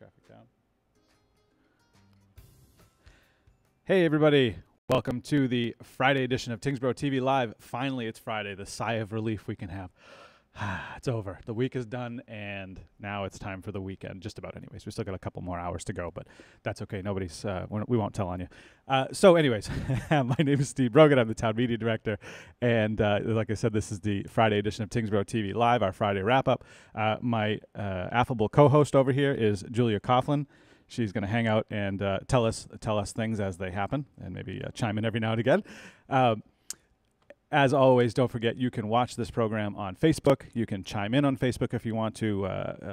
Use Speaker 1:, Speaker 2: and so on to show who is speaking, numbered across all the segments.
Speaker 1: traffic down. Hey everybody, welcome to the Friday edition of Tyngsborough TV Live. Finally, it's Friday, the sigh of relief we can have. It's over. The week is done, and now it's time for the weekend. Just about anyways. We still got a couple more hours to go, but that's okay. Nobody's, we won't tell on you. So anyways, my name is Steve Brogan. I'm the Town Media Director, and like I said, this is the Friday edition of Tyngsborough TV Live, our Friday wrap-up. My affable co-host over here is Julia Coughlin. She's going to hang out and tell us things as they happen, and maybe chime in every now and again. As always, don't forget you can watch this program on Facebook. You can chime in on Facebook if you want to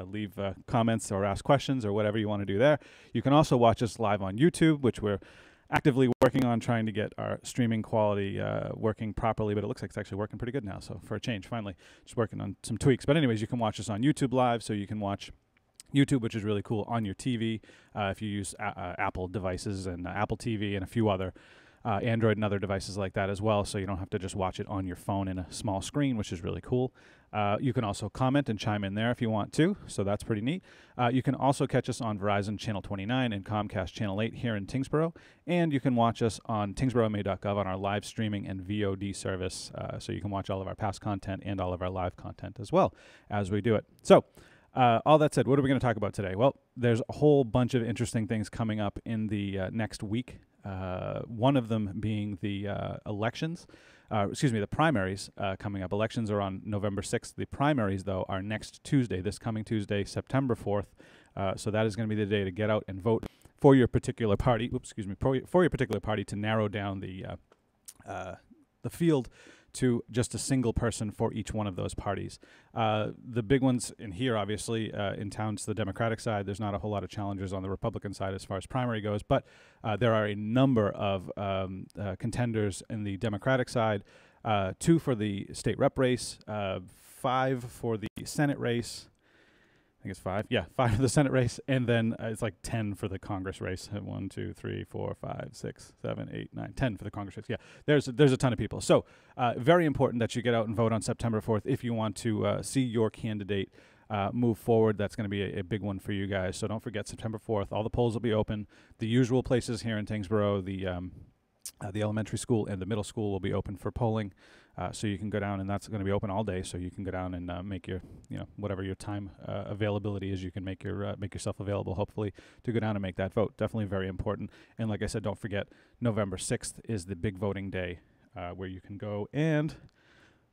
Speaker 1: leave comments or ask questions or whatever you want to do there. You can also watch us live on YouTube, which we're actively working on trying to get our streaming quality working properly, but it looks like it's actually working pretty good now. So for a change, finally, just working on some tweaks. But anyways, you can watch us on YouTube Live, so you can watch YouTube, which is really cool, on your TV if you use Apple devices and Apple TV and a few other Android and other devices like that as well, so you don't have to just watch it on your phone in a small screen, which is really cool. You can also comment and chime in there if you want to, so that's pretty neat. You can also catch us on Verizon Channel 29 and Comcast Channel 8 here in Tyngsborough, and you can watch us on tyngsboroughma.gov on our live streaming and VOD service, so you can watch all of our past content and all of our live content as well as we do it. So, all that said, what are we going to talk about today? Well, there's a whole bunch of interesting things coming up in the next week. One of them being the elections, the primaries coming up. Elections are on November 6th. The primaries, though, are next Tuesday, this coming Tuesday, September 4th. So that is going to be the day to get out and vote for your particular party. For your particular party to narrow down the field to just a single person for each one of those parties. The big ones in here, obviously, in town's the Democratic side. There's not a whole lot of challengers on the Republican side as far as primary goes, but there are a number of contenders in the Democratic side, 2 for the state rep race, 5 for the Senate race. I think it's 5. Yeah, 5 for the Senate race, and then it's like 10 for the Congress race. 1, 2, 3, 4, 5, 6, 7, 8, 9, 10 for the Congress race. Yeah, there's a ton of people. So very important that you get out and vote on September 4th if you want to see your candidate move forward. That's going to be a big one for you guys. So don't forget, September 4th, all the polls will be open. The usual places here in Tyngsborough, the elementary school and the middle school will be open for polling, so you can go down, and that's going to be open all day. So you can go down and make your, whatever your time availability is, you can make yourself available, hopefully, to go down and make that vote. Definitely very important. And like I said, don't forget, November 6th is the big voting day, where you can go and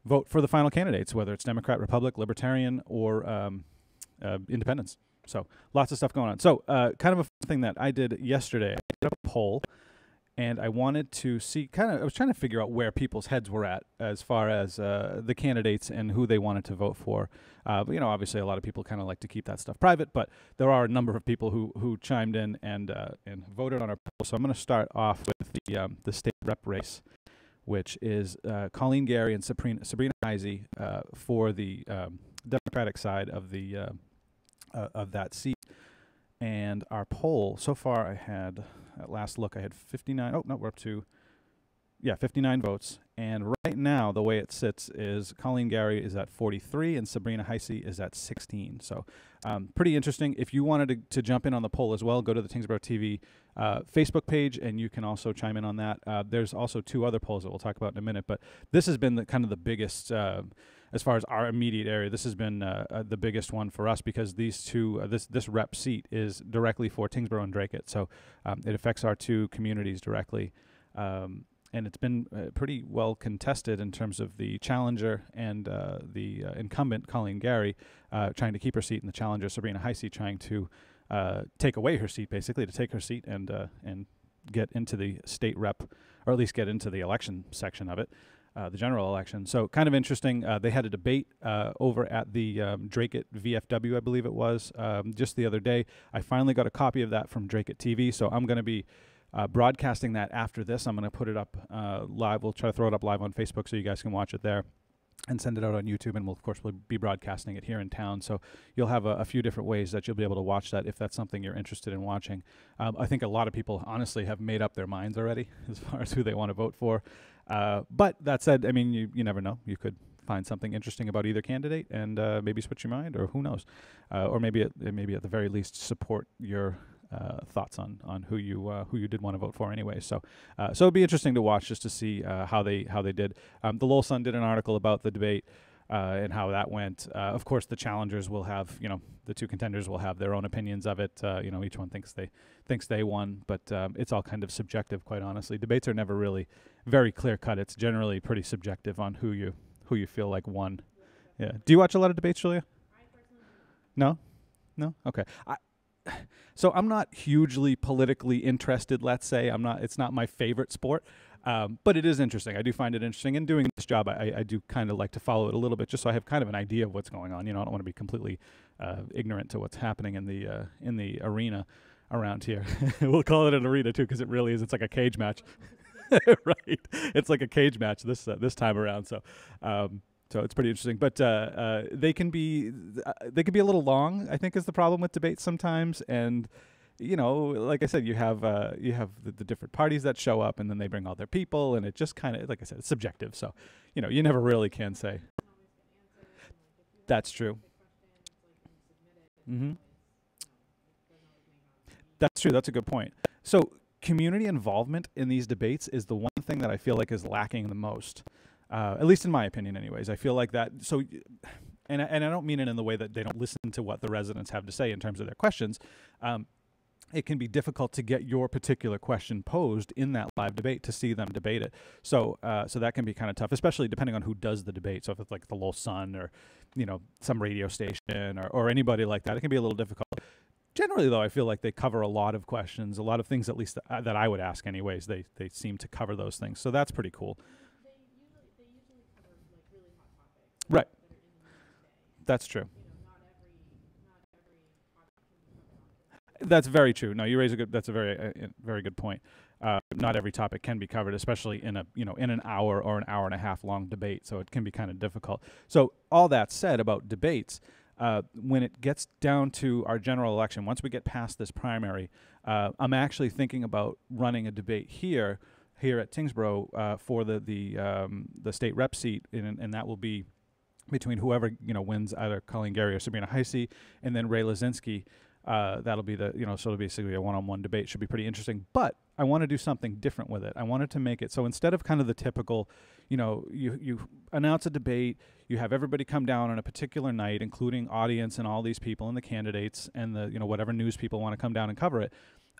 Speaker 1: vote for the final candidates, whether it's Democrat, Republican, Libertarian, or Independents. So lots of stuff going on. So kind of a fun thing that I did yesterday, I did a poll. And I wanted to see, I was trying to figure out where people's heads were at as far as the candidates and who they wanted to vote for. But, obviously a lot of people kind of like to keep that stuff private, but there are a number of people who chimed in and voted on our poll. So I'm going to start off with the state rep race, which is Colleen Gary and Sabrina Heisey for the Democratic side of that seat. And our poll, so far I had, at last look, I had 59, oh, no, we're up to, 59 votes. And right now, the way it sits is Colleen Gary is at 43 and Sabrina Heisey is at 16. So pretty interesting. If you wanted to jump in on the poll as well, go to the Tyngsborough TV Facebook page, and you can also chime in on that. There's also 2 other polls that we'll talk about in a minute, but this has been kind of the biggest, as far as our immediate area, this has been the biggest one for us, because these two, this rep seat is directly for Tyngsborough and Dracut, so it affects our 2 communities directly, and it's been pretty well contested in terms of the challenger and the incumbent, Colleen Gary, trying to keep her seat, and the challenger, Sabrina Heisey, trying to take away her seat, basically, to take her seat and get into the state rep, or at least get into the election section of it. The general election. So kind of interesting. They had a debate over at the Dracut VFW, I believe it was, just the other day. I finally got a copy of that from Dracut TV, so I'm going to be broadcasting that after this. I'm going to put it up live. We'll try to throw it up live on Facebook so you guys can watch it there and send it out on YouTube, and we'll, of course, be broadcasting it here in town. So you'll have a few different ways that you'll be able to watch that if that's something you're interested in watching. I think a lot of people, honestly, have made up their minds already as far as who they want to vote for. But that said, I mean, you never know. You could find something interesting about either candidate and maybe switch your mind, or who knows, or maybe at the very least support your thoughts on who you did want to vote for anyway. So it'd be interesting to watch just to see how they did. The Lowell Sun did an article about the debate and how that went. Of course, the challengers will have, the two contenders will have their own opinions of it. Each one thinks they won, but it's all kind of subjective, quite honestly. Debates are never really very clear cut. It's generally pretty subjective on who you feel like won. Yeah. Do you watch a lot of debates, Julia? No? Okay. So I'm not hugely politically interested, let's say. It's not my favorite sport, but it is interesting. I do find it interesting. And doing this job, I do kind of like to follow it a little bit just so I have kind of an idea of what's going on. I don't want to be completely ignorant to what's happening in the arena around here. We'll call it an arena, too, because it really is. It's like a cage match. Right. It's like a cage match this time around. So it's pretty interesting, but they can be a little long, I think, is the problem with debates sometimes. And like I said, you have the different parties that show up, and then they bring all their people, and it just kind of, like I said, it's subjective. So you never really can say. That's true. Mm-hmm. That's true. That's a good point. So community involvement in these debates is the one thing that I feel like is lacking the most. At least in my opinion, anyways. I feel like that. So, and I don't mean it in the way that they don't listen to what the residents have to say in terms of their questions. It can be difficult to get your particular question posed in that live debate to see them debate it. So that can be kind of tough, especially depending on who does the debate. So if it's like the Lowell Sun or, some radio station or anybody like that, it can be a little difficult. Generally, though, I feel like they cover a lot of questions, a lot of things, at least that I would ask anyways. They seem to cover those things. So that's pretty cool.
Speaker 2: They usually cover like really hot topics.
Speaker 1: Right.
Speaker 2: That are in the news today.
Speaker 1: That's true.
Speaker 2: Not every topic can be covered on.
Speaker 1: That's very true. No, you raise that's a very good point. Not every topic can be covered, especially in an hour or an hour and a half long debate. So it can be kind of difficult. So all that said about debates, when it gets down to our general election, once we get past this primary, I'm actually thinking about running a debate here at Tyngsborough for the state rep seat, and that will be between whoever wins, either Colleen Gary or Sabrina Heisey, and then Ray Lazinski. That'll be so it'll be basically a one-on-one debate. Should be pretty interesting. But I want to do something different with it. I wanted to make it so instead of kind of the typical, you announce a debate, you have everybody come down on a particular night, including audience and all these people and the candidates and the whatever news people want to come down and cover it.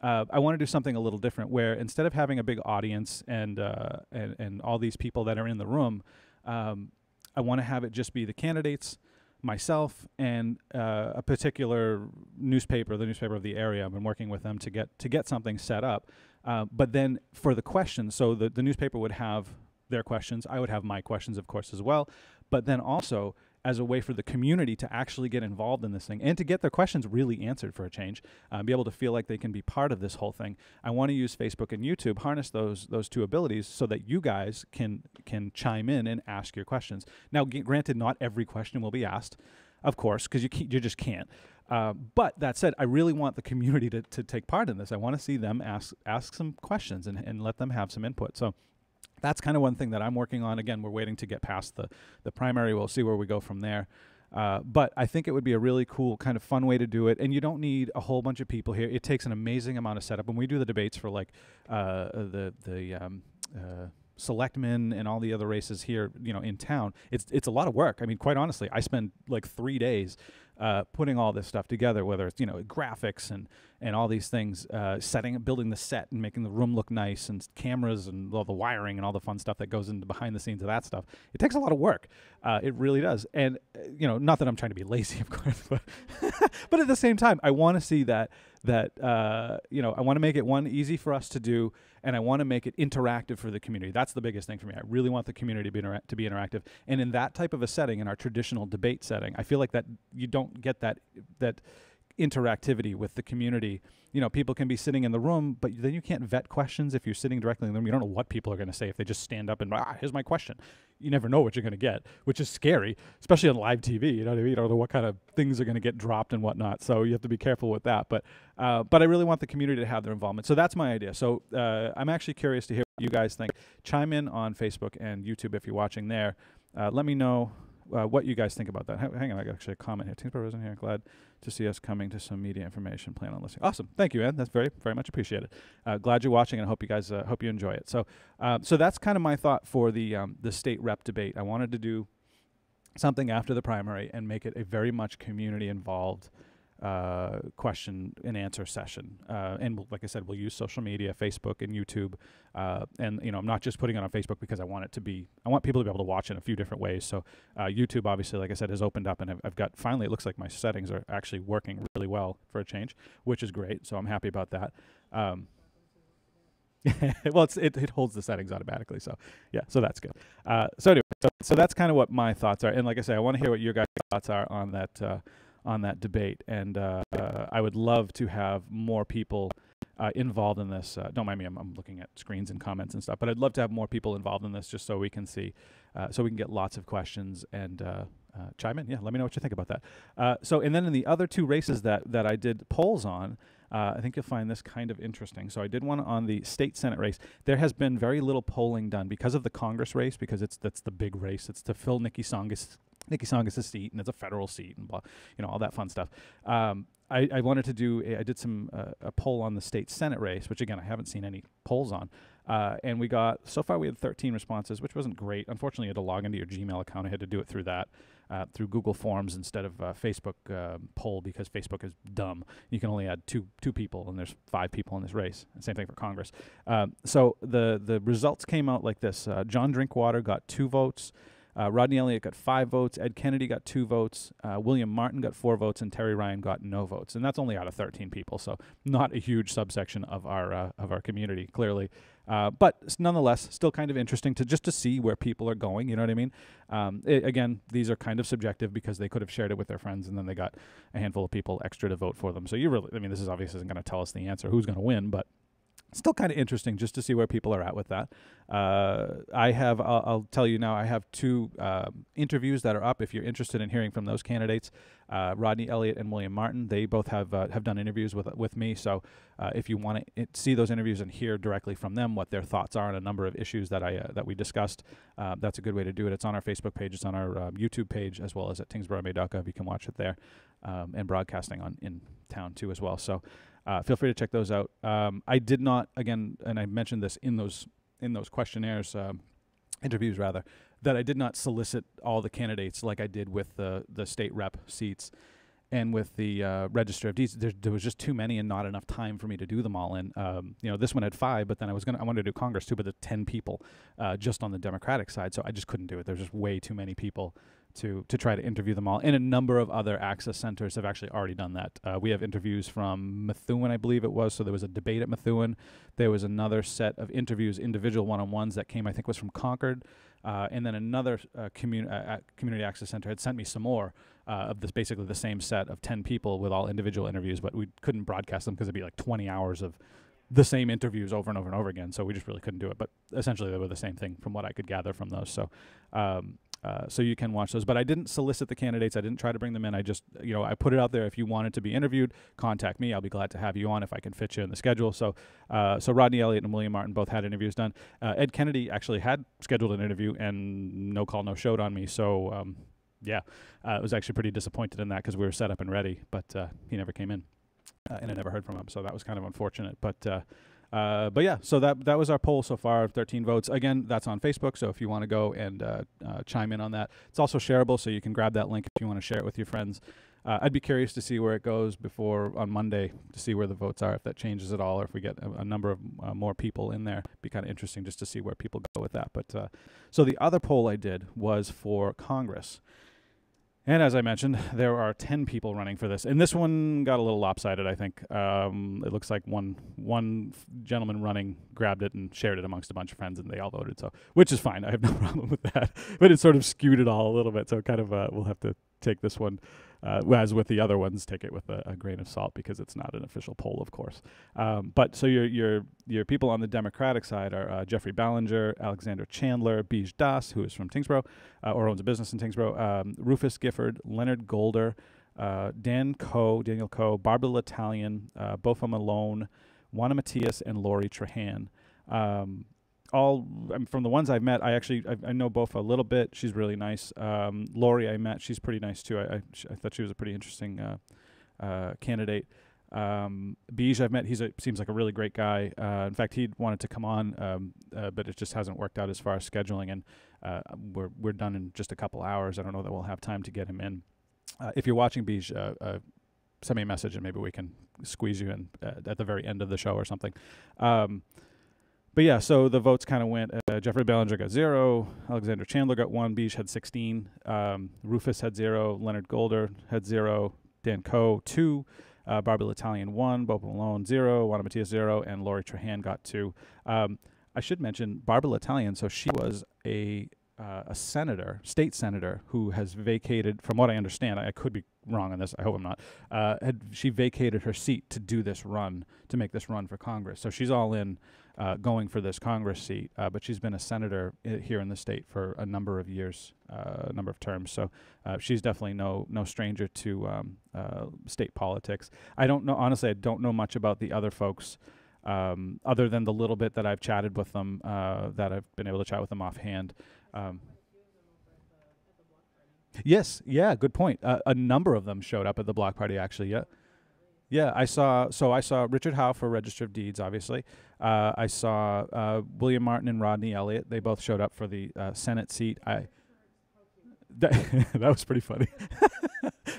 Speaker 1: I want to do something a little different, where instead of having a big audience and all these people that are in the room, I want to have it just be the candidates, myself, and a particular newspaper, the newspaper of the area. I've been working with them to get something set up. But then for the questions, so the newspaper would have their questions. I would have my questions, of course, as well. But then also as a way for the community to actually get involved in this thing and to get their questions really answered for a change, be able to feel like they can be part of this whole thing. I want to use Facebook and YouTube, harness those two abilities so that you guys can chime in and ask your questions. Now, granted, not every question will be asked, of course, because you just can't. But that said, I really want the community to take part in this. I want to see them ask some questions and let them have some input. So that's kind of one thing that I'm working on. Again, we're waiting to get past the primary. We'll see where we go from there. But I think it would be a really cool, kind of fun way to do it. And you don't need a whole bunch of people here. It takes an amazing amount of setup. When we do the debates for like the selectmen and all the other races here, in town, it's a lot of work. I mean, quite honestly, I spend like 3 days putting all this stuff together, whether it's graphics and all these things, building the set and making the room look nice, and cameras and all the wiring and all the fun stuff that goes into behind the scenes of that stuff. It takes a lot of work. It really does. And not that I'm trying to be lazy, of course, but but at the same time, I want to see that I want to make it easy for us to do, and I want to make it interactive for the community. That's the biggest thing for me. I really want the community to be interactive. And in that type of a setting, in our traditional debate setting, I feel like that you don't get that interactivity with the community. People can be sitting in the room, but then you can't vet questions if you're sitting directly in the room. You don't know what people are going to say if they just stand up and, here's my question. You never know what you're going to get, which is scary, especially on live TV. You know what I mean? You don't know what kind of things are going to get dropped and whatnot. So you have to be careful with that. But I really want the community to have their involvement. So that's my idea. So I'm actually curious to hear what you guys think. Chime in on Facebook and YouTube if you're watching there. Let me know what you guys think about that. Hang on, I got actually a comment here. Tyngsborough resident here. Glad to see us coming to some media information. Plan on listening. Awesome. Thank you, Ann. That's very, very much appreciated. Glad you're watching, and I hope you guys hope you enjoy it. So, so that's kind of my thought for the state rep debate. I wanted to do something after the primary and make it a very much community involved question and answer session. And like I said, we'll use social media, Facebook and YouTube. And I'm not just putting it on Facebook because I want people to be able to watch in a few different ways. So YouTube, obviously, like I said, has opened up, and I've got, finally, it looks like my settings are actually working really well for a change, which is great. So I'm happy about that. Well, it holds the settings automatically, so yeah, so that's good. So anyway, so that's kind of what my thoughts are, and like I say, I want to hear what your guys' thoughts are on that debate, and I would love to have more people involved in this. Don't mind me, I'm looking at screens and comments and stuff, but I'd love to have more people involved in this, just so we can see, so we can get lots of questions and chime in. Yeah, let me know what you think about that. So, and then in the other two races that I did polls on. I think you'll find this kind of interesting. So I did one on the state Senate race. There has been very little polling done because of the Congress race, because that's the big race. It's to fill Nikki Tsongas' seat, and it's a federal seat, and blah, all that fun stuff. I wanted to do I did some a poll on the state Senate race, which again I haven't seen any polls on. And we had 13 responses, which wasn't great. Unfortunately, you had to log into your Gmail account. I had to do it through that. Through Google Forms instead of Facebook poll, because Facebook is dumb. You can only add two people, and there's 5 people in this race. Same thing for Congress. So the results came out like this. John Drinkwater got 2 votes. Rodney Elliott got 5 votes. Ed Kennedy got 2 votes. William Martin got 4 votes, and Terry Ryan got no votes. And that's only out of 13 people, so not a huge subsection of our community, clearly. But nonetheless, still kind of interesting to see where people are going. You know what I mean? Again, these are kind of subjective because they could have shared it with their friends, and then they got a handful of people extra to vote for them. So this is obviously isn't going to tell us the answer, who's going to win, but still kind of interesting just to see where people are at with that. I'll tell you now, I have 2 interviews that are up if you're interested in hearing from those candidates. Rodney Elliott and William Martin, they both have done interviews with me. So if you want to see those interviews and hear directly from them what their thoughts are on a number of issues that we discussed, that's a good way to do it. It's on our Facebook page, it's on our YouTube page, as well as at tyngsboroughma.gov. You can watch it there, and broadcasting in town too as well. So feel free to check those out. I did not, again, and I mentioned this in those questionnaires, interviews rather, that I did not solicit all the candidates like I did with the state rep seats and with the register of deeds. There was just too many and not enough time for me to do them all in. This one had 5, but then I wanted to do Congress too, but the 10 people just on the Democratic side, so I just couldn't do it. There's just way too many people to try to interview them all. And a number of other access centers have actually already done that. We have interviews from Methuen, I believe it was. So there was a debate at Methuen. There was another set of interviews, individual one-on-ones that came, I think was from Concord. And then another community access center had sent me some more of this, basically the same set of 10 people with all individual interviews, but we couldn't broadcast them because it'd be like 20 hours of the same interviews over and over and over again. So we just really couldn't do it. But essentially they were the same thing from what I could gather from those. So so you can watch those, but I didn't solicit the candidates. I didn't try to bring them in. I just, I put it out there. If you wanted to be interviewed, contact me. I'll be glad to have you on if I can fit you in the schedule. So, so Rodney Elliott and William Martin both had interviews done. Ed Kennedy actually had scheduled an interview and no call, no showed on me. So, yeah, I was actually pretty disappointed in that because we were set up and ready, but he never came in, and I never heard from him. So that was kind of unfortunate, but yeah, so that was our poll so far, 13 votes. Again, that's on Facebook, so if you want to go and chime in on that. It's also shareable, so you can grab that link if you want to share it with your friends. I'd be curious to see where it goes on Monday, to see where the votes are, if that changes at all, or if we get a number of more people in there. It'd be kind of interesting just to see where people go with that. But so the other poll I did was for Congress. And as I mentioned, there are 10 people running for this. And this one got a little lopsided, I think. It looks like one gentleman running grabbed it and shared it amongst a bunch of friends, and they all voted. So, which is fine. I have no problem with that. But it sort of skewed it all a little bit. So kind of we'll have to take this one, as with the other ones, take it with a grain of salt because it's not an official poll, of course. But so your people on the Democratic side are Jeffrey Ballinger, Alexander Chandler, Bij Das, who is from Tyngsborough, or owns a business in Tyngsborough, Rufus Gifford, Leonard Golder, Daniel Coe, Barbara L'Italian, Bofa Malone, Juana Matias, and Lori Trahan. from the ones I've met, I know Bofa a little bit. She's really nice. Lori I met, she's pretty nice too. I thought she was a pretty interesting candidate. Beige I've met, seems like a really great guy. In fact, he wanted to come on, but it just hasn't worked out as far as scheduling, and we're done in just a couple hours. I don't know that we'll have time to get him in. If you're watching, Beige, send me a message and maybe we can squeeze you in at the very end of the show or something. But yeah, so the votes kind of went. Jeffrey Ballinger got 0. Alexander Chandler got 1. Beige had 16. Rufus had 0. Leonard Golder had 0. Dan Coe 2. Barbie L'Italian 1. Bob Malone 0. Juana Matias 0. And Lori Trahan got 2. I should mention Barbara L'Italian. So she was a senator, state senator, who has vacated, from what I understand, I could be wrong on this, I hope I'm not, she vacated her seat to do this run, to make this run for Congress. So she's all in going for this Congress seat, but she's been a senator here in the state for a number of years, a number of terms. So she's definitely no stranger to state politics. I don't know, honestly, I don't know much about the other folks, other than the little bit that I've chatted with them, that I've been able to chat with them offhand. Yes, yeah, good point. A number of them showed up at the block party, actually. Yeah, yeah. I saw Richard Howe for Register of Deeds. Obviously, I saw William Martin and Rodney Elliott. They both showed up for the Senate seat. That was pretty funny.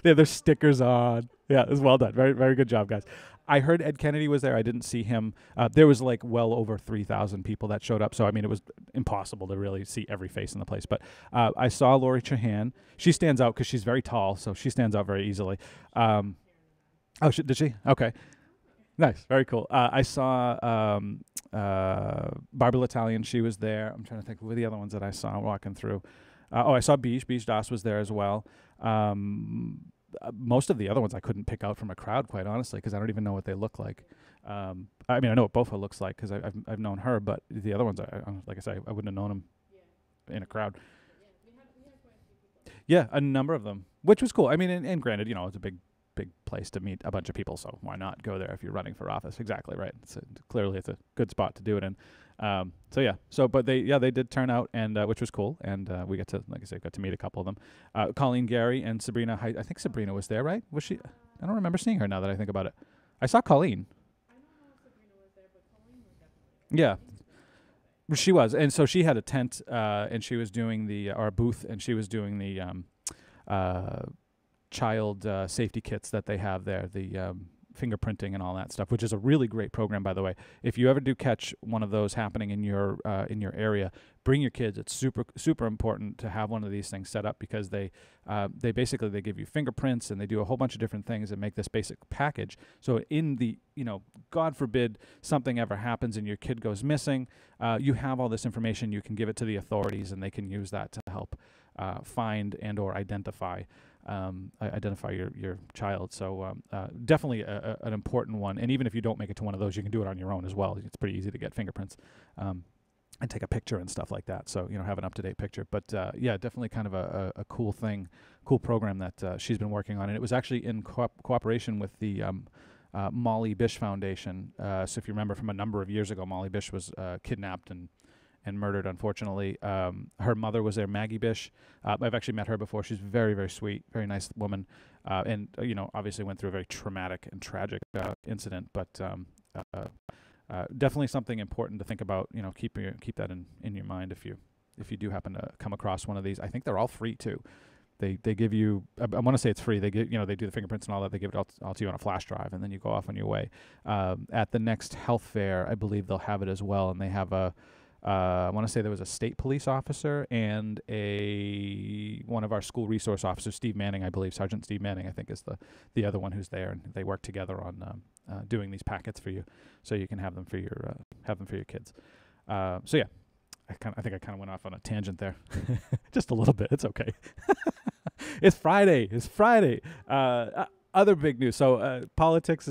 Speaker 1: They have their stickers on. Yeah, it was well done. Very, very good job, guys. I heard Ed Kennedy was there. I didn't see him. There was like well over 3,000 people that showed up. So, I mean, it was impossible to really see every face in the place. But I saw Lori Trahan. She stands out because she's very tall, so she stands out very easily. Did she? Okay. Nice. Very cool. I saw Barbara L'Italian. She was there. I'm trying to think who were the other ones that I saw walking through. I saw Beige. Beige Das was there as well. Most of the other ones I couldn't pick out from a crowd, quite honestly, because I don't even know what they look like. I mean, I know what Bofa looks like because I've known her, but the other ones, like I said, I wouldn't have known them in a crowd. Yeah, a number of them, which was cool. I mean, and granted, you know, it's a big place to meet a bunch of people, so why not go there if you're running for office? Exactly right. Clearly, it's a good spot to do it in. But they did turn out, and which was cool, and we got to, like I said, meet a couple of them. Colleen Gary and Sabrina. I think Sabrina was there, right? Was she? I don't remember seeing her now that I think about it. I saw Colleen.
Speaker 2: I don't know if Sabrina was there, but Colleen was definitely there.
Speaker 1: Yeah, she was, and so she had a tent, and she was doing our booth, and she was doing the child safety kits that they have there, the fingerprinting and all that stuff, which is a really great program, by the way. If you ever do catch one of those happening in your area, bring your kids. It's super important to have one of these things set up because they basically give you fingerprints and they do a whole bunch of different things and make this basic package. So in the, God forbid something ever happens and your kid goes missing, you have all this information. You can give it to the authorities and they can use that to help find and or identify your child. So definitely an important one. And even if you don't make it to one of those, you can do it on your own as well. It's pretty easy to get fingerprints and take a picture and stuff like that. So, have an up-to-date picture. But yeah, definitely kind of a cool program that she's been working on. And it was actually in cooperation with the Molly Bish Foundation. So if you remember from a number of years ago, Molly Bish was kidnapped and murdered, unfortunately. Her mother was there, Maggie Bish. I've actually met her before. She's very, very sweet, very nice woman. And, obviously went through a very traumatic and tragic incident, but definitely something important to think about. Keep that in your mind if you do happen to come across one of these. I think they're all free too. They give you, I want to say it's free. They give, they do the fingerprints and all that. They give it all to you on a flash drive, and then you go off on your way. At the next health fair, I believe they'll have it as well, and they have I want to say there was a state police officer and one of our school resource officers, Steve Manning, I believe, Sergeant Steve Manning, I think is the other one who's there, and they work together on doing these packets for you, so you can have them for your kids. So yeah, I think I kind of went off on a tangent there, just a little bit. It's okay. It's Friday. Other big news. So politics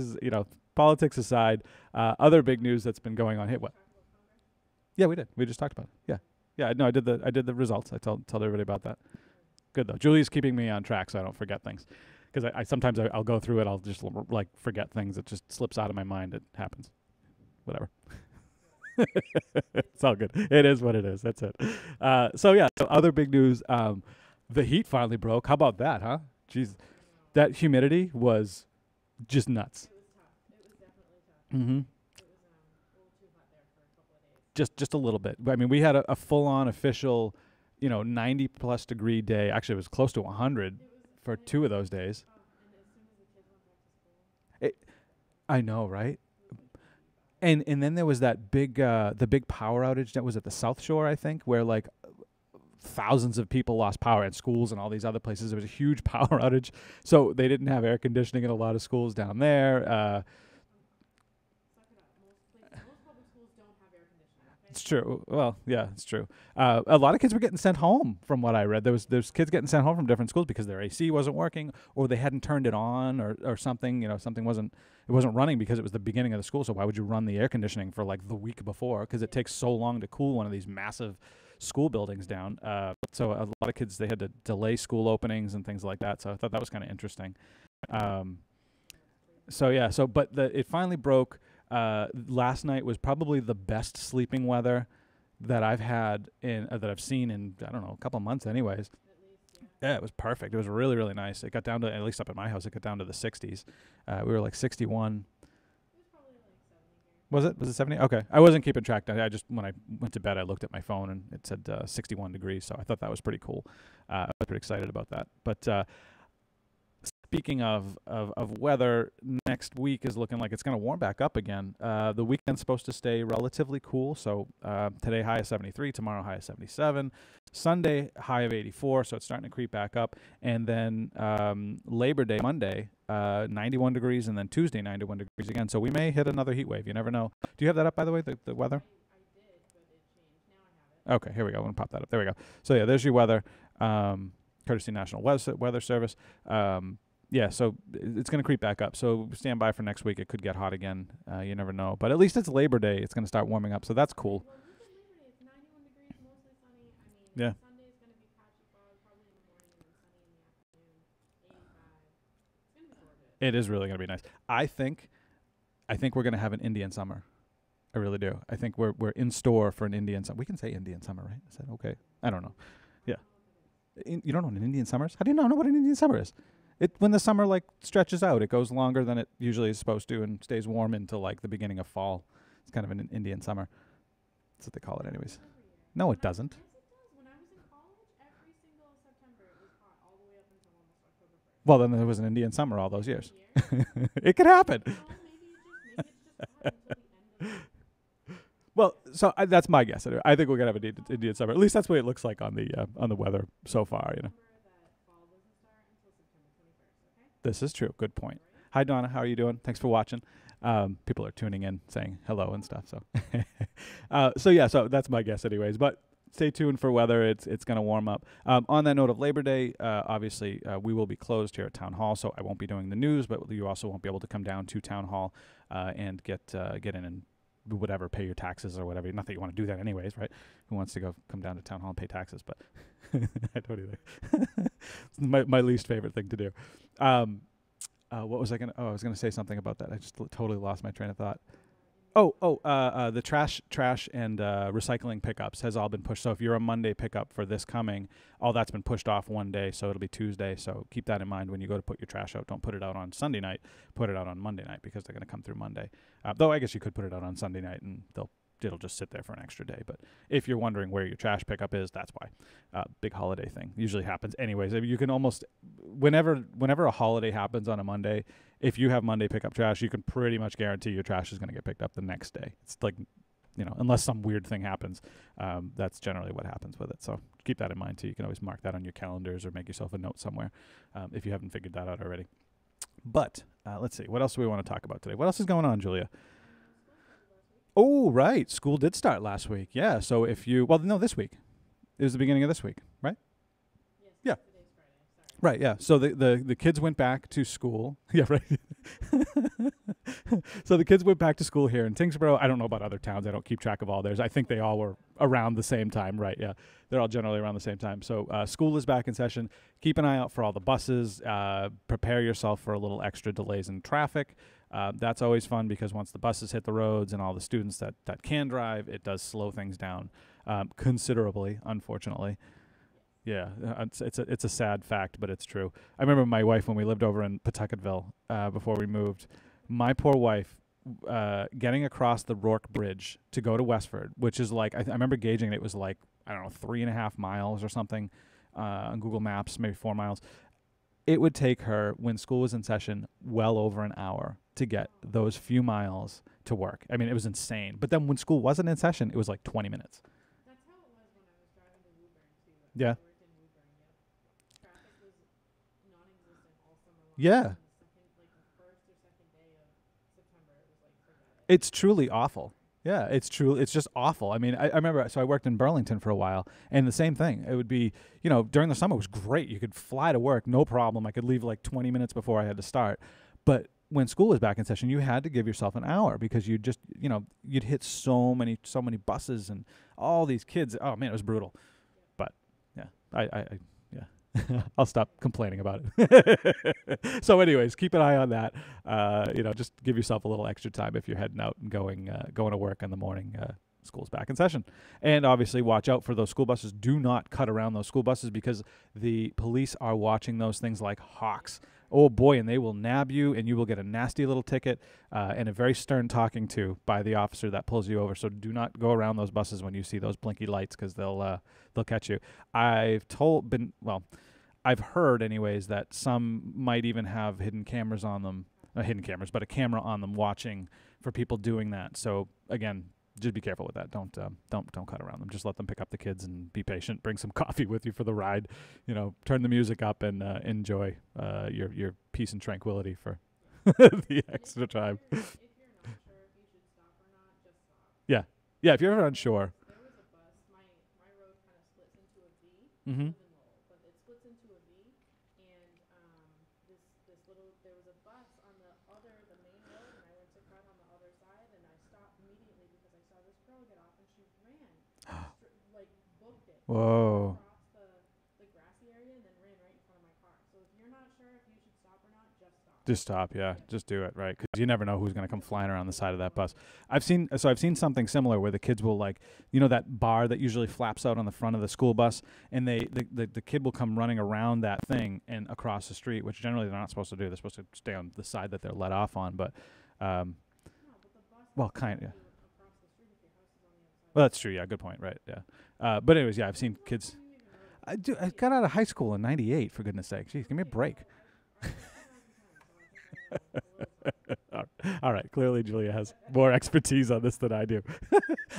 Speaker 1: aside, other big news that's been going on. Hey, what? Yeah, we did. We just talked about it. Yeah. No, I did the results. I told everybody about that. Good though. Julie's keeping me on track so I don't forget things, because I sometimes I'll go through it. I'll just forget things. It just slips out of my mind. It happens. Whatever. It's all good. It is what it is. That's it. So other big news. The heat finally broke. How about that, huh? Jeez, that humidity was just nuts.
Speaker 2: It was tough. It was definitely tough.
Speaker 1: Mm-hmm.
Speaker 2: It was a little too hot there for a couple of days.
Speaker 1: Just a little bit. I mean, we had a full-on official, 90+ degree day. Actually, it was close to 100 for 2 of those days.
Speaker 2: And as soon as the kids went back to school,
Speaker 1: I know, right?
Speaker 2: it was like
Speaker 1: And then there was that the big power outage that was at the South Shore, I think, where like thousands of people lost power at schools and all these other places. There was a huge power outage, so they didn't have air conditioning in a lot of schools down there.
Speaker 2: suck it up. Most public schools don't have air conditioning. Okay?
Speaker 1: It's true. Well, yeah, it's true. A lot of kids were getting sent home, from what I read. There's kids getting sent home from different schools because their AC wasn't working, or they hadn't turned it on, or something. Something wasn't running because it was the beginning of the school. So why would you run the air conditioning for like the week before? Because it takes so long to cool one of these massive school buildings down. So a lot of kids, they had to delay school openings and things like that. So I thought that was kind of interesting. But it finally broke. Last night was probably the best sleeping weather that I've had that I've seen in, I don't know, a couple of months anyways.
Speaker 2: At least, yeah.
Speaker 1: Yeah, it was perfect. It was really, really nice. It got down to, at least up at my house, it got down to the 60s. We were like 61.
Speaker 2: It was probably like 70 here.
Speaker 1: Was it? Was it 70? Okay. I wasn't keeping track. I just, when I went to bed, I looked at my phone and it said 61 degrees. So I thought that was pretty cool. I was pretty excited about that. But speaking of weather, next week is looking like it's going to warm back up again. The weekend's supposed to stay relatively cool. So today high of 73, tomorrow high of 77, Sunday high of 84. So it's starting to creep back up. And then Labor Day, Monday, 91 degrees, and then Tuesday 91 degrees again. So we may hit another heat wave. You never know. Do you have that up, by the way, the weather?
Speaker 2: I did, but it changed. Now I have it.
Speaker 1: Okay, here we go. I'm going to pop that up. There we go. So yeah, there's your weather. Courtesy National Weather Service. So it's going to creep back up. So stand by for next week. It could get hot again. You never know. But at least it's Labor Day. It's going to start warming up. So that's cool.
Speaker 2: Well, look at Labor Day. It's 91 degrees, mostly sunny. I mean,
Speaker 1: Yeah.
Speaker 2: Sunday is going to be patchy fog, probably in the morning, and then sunny in the afternoon. 85. It's going to be gorgeous.
Speaker 1: It is really going to be nice. I think we're going to have an Indian summer. I really do. I think we're in store for an Indian summer. We can say Indian summer, right? Is that okay? I don't know. Yeah. You don't know what an Indian summer is? How do you not know what an Indian summer is? When the summer like stretches out, it goes longer than it usually is supposed to and stays warm until like the beginning of fall. It's kind of an Indian summer. That's what they call it anyways. No, it doesn't.
Speaker 2: Yes, it does. When I was in college, every single September it was hot all the way up until almost October 1st.
Speaker 1: Well, then there was an Indian summer all those years.
Speaker 2: Year?
Speaker 1: It could happen.
Speaker 2: Well, maybe it's just hot until the end of
Speaker 1: Well, so that's my guess. I think we're gonna have an Indian summer. At least that's the way it looks like on the weather so far.
Speaker 2: Remember that fall doesn't start until September 21st, okay?
Speaker 1: This is true. Good point. Hi, Donna. How are you doing? Thanks for watching. People are tuning in, saying hello and stuff. So, so that's my guess, anyways. But stay tuned for weather. It's going to warm up. On that note of Labor Day, obviously we will be closed here at Town Hall, so I won't be doing the news. But you also won't be able to come down to Town Hall and get in and whatever, pay your taxes or whatever. Not that you want to do that anyways, right? Who wants to come down to Town Hall and pay taxes? But I don't either. It's my least favorite thing to do. What was I going to... Oh, I was going to say something about that. I just totally lost my train of thought. The trash and recycling pickups has all been pushed. So if you're a Monday pickup for this coming, all that's been pushed off one day, so it'll be Tuesday. So keep that in mind when you go to put your trash out. Don't put it out on Sunday night. Put it out on Monday night because they're going to come through Monday. Though I guess you could put it out on Sunday night and it'll just sit there for an extra day. But if you're wondering where your trash pickup is, that's why. Big holiday thing usually happens anyways. I mean, you can almost whenever a holiday happens on a Monday, if you have Monday pickup trash, you can pretty much guarantee your trash is going to get picked up the next day. It's like, unless some weird thing happens, that's generally what happens with it. So keep that in mind too. You can always mark that on your calendars or make yourself a note somewhere if you haven't figured that out already. But let's see. What else do we want to talk about today? What else is going on, Julia? Oh, right. School did start last week. Yeah. So this week. It was the beginning of this week, right?
Speaker 2: Yes,
Speaker 1: Yeah.
Speaker 2: today's Friday. Sorry.
Speaker 1: Right, yeah. So the kids went back to school. Yeah, right. So the kids went back to school here in Tyngsborough. I don't know about other towns. I don't keep track of all theirs. I think they all were around the same time, right? Yeah. They're all generally around the same time. So school is back in session. Keep an eye out for all the buses. Prepare yourself for a little extra delays in traffic. That's always fun because once the buses hit the roads and all the students that can drive, it does slow things down considerably, unfortunately. Yeah, it's a sad fact, but it's true. I remember my wife when we lived over in Pawtucketville before we moved. My poor wife getting across the Rourke Bridge to go to Westford, which is like I remember gauging it was like I don't know 3.5 miles or something on Google Maps, maybe 4 miles. It would take her when school was in session well over an hour to get those few miles to work. I mean, it was insane. But then when school wasn't in session, it was like 20 minutes.
Speaker 2: That's how it was when I was driving to Woburn too.
Speaker 1: Yeah.
Speaker 2: I worked in Woburn. Yep. Traffic was non-existent all summer long.
Speaker 1: Yeah.
Speaker 2: The first or second day of September, it was like forget it.
Speaker 1: It's truly awful. Yeah, it's true. It's just awful. I mean, I remember, so I worked in Burlington for a while, and the same thing. It would be, during the summer it was great. You could fly to work, no problem. I could leave like 20 minutes before I had to start. But when school was back in session, you had to give yourself an hour because you just, you'd hit so many buses and all these kids. Oh man, it was brutal. But yeah, I'll stop complaining about it. So anyways, keep an eye on that. Just give yourself a little extra time if you're heading out and going to work in the morning. School's back in session. And obviously watch out for those school buses. Do not cut around those school buses because the police are watching those things like hawks. Oh boy, and they will nab you and you will get a nasty little ticket and a very stern talking to by the officer that pulls you over. So do not go around those buses when you see those blinky lights because they'll catch you. I've heard anyways that some might even have hidden cameras on them, not hidden cameras, but a camera on them watching for people doing that. So again, just be careful with that. Don't cut around them. Just let them pick up the kids and be patient. Bring some coffee with you for the ride. Turn the music up and enjoy your peace and tranquility for the extra time.
Speaker 2: If you're not sure if you should stop or not, just stop.
Speaker 1: Yeah. If you're ever unsure.
Speaker 2: There was a bus. My road kind of splits into a V.
Speaker 1: Mm-hmm.
Speaker 2: But it splits into a V, and there was a bus on the main road, and I went to cut on the other side, and I stopped immediately because I saw this girl get off, and she ran, booked it.
Speaker 1: Whoa.
Speaker 2: Across the grassy area, and then ran right in front of my car. So if you're not sure if you should stop or not, just stop.
Speaker 1: Just stop, yeah. Just do it, right? Because you never know who's going to come flying around the side of that bus. I've seen something similar where the kids will that bar that usually flaps out on the front of the school bus, and the kid will come running around that thing and across the street, which generally they're not supposed to do. They're supposed to stay on the side that they're let off on, but
Speaker 2: No, but the bus
Speaker 1: well, kind of. Yeah.
Speaker 2: across the street if your house is on the other side.
Speaker 1: Well, that's true. Yeah, good point. Right. Yeah. But anyways, yeah, I've seen kids. I got out of high school in '98. For goodness sake, jeez, give me a break. All right. Clearly, Julia has more expertise on this than I do.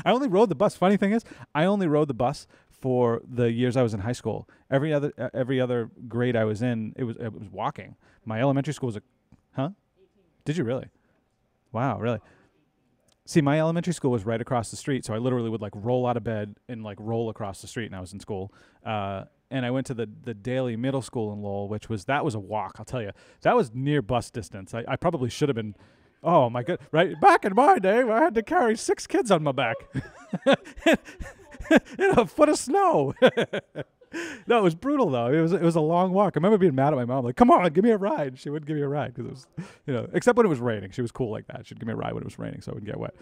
Speaker 1: I only rode the bus. Funny thing is, I only rode the bus for the years I was in high school. Every other grade I was in, it was walking. My elementary school was huh? Did you really? Wow, really? See, my elementary school was right across the street, so I literally would roll out of bed and roll across the street, and I was in school. And I went to the Daily Middle School in Lowell, which was a walk. I'll tell you, that was near bus distance. I probably should have been. Oh my god! Right back in my day, I had to carry 6 kids on my back in a foot of snow. No, it was brutal though. It was a long walk. I remember being mad at my mom, like, "Come on, give me a ride." She wouldn't give me a ride because it was, except when it was raining. She was cool like that. She'd give me a ride when it was raining, so I wouldn't get wet.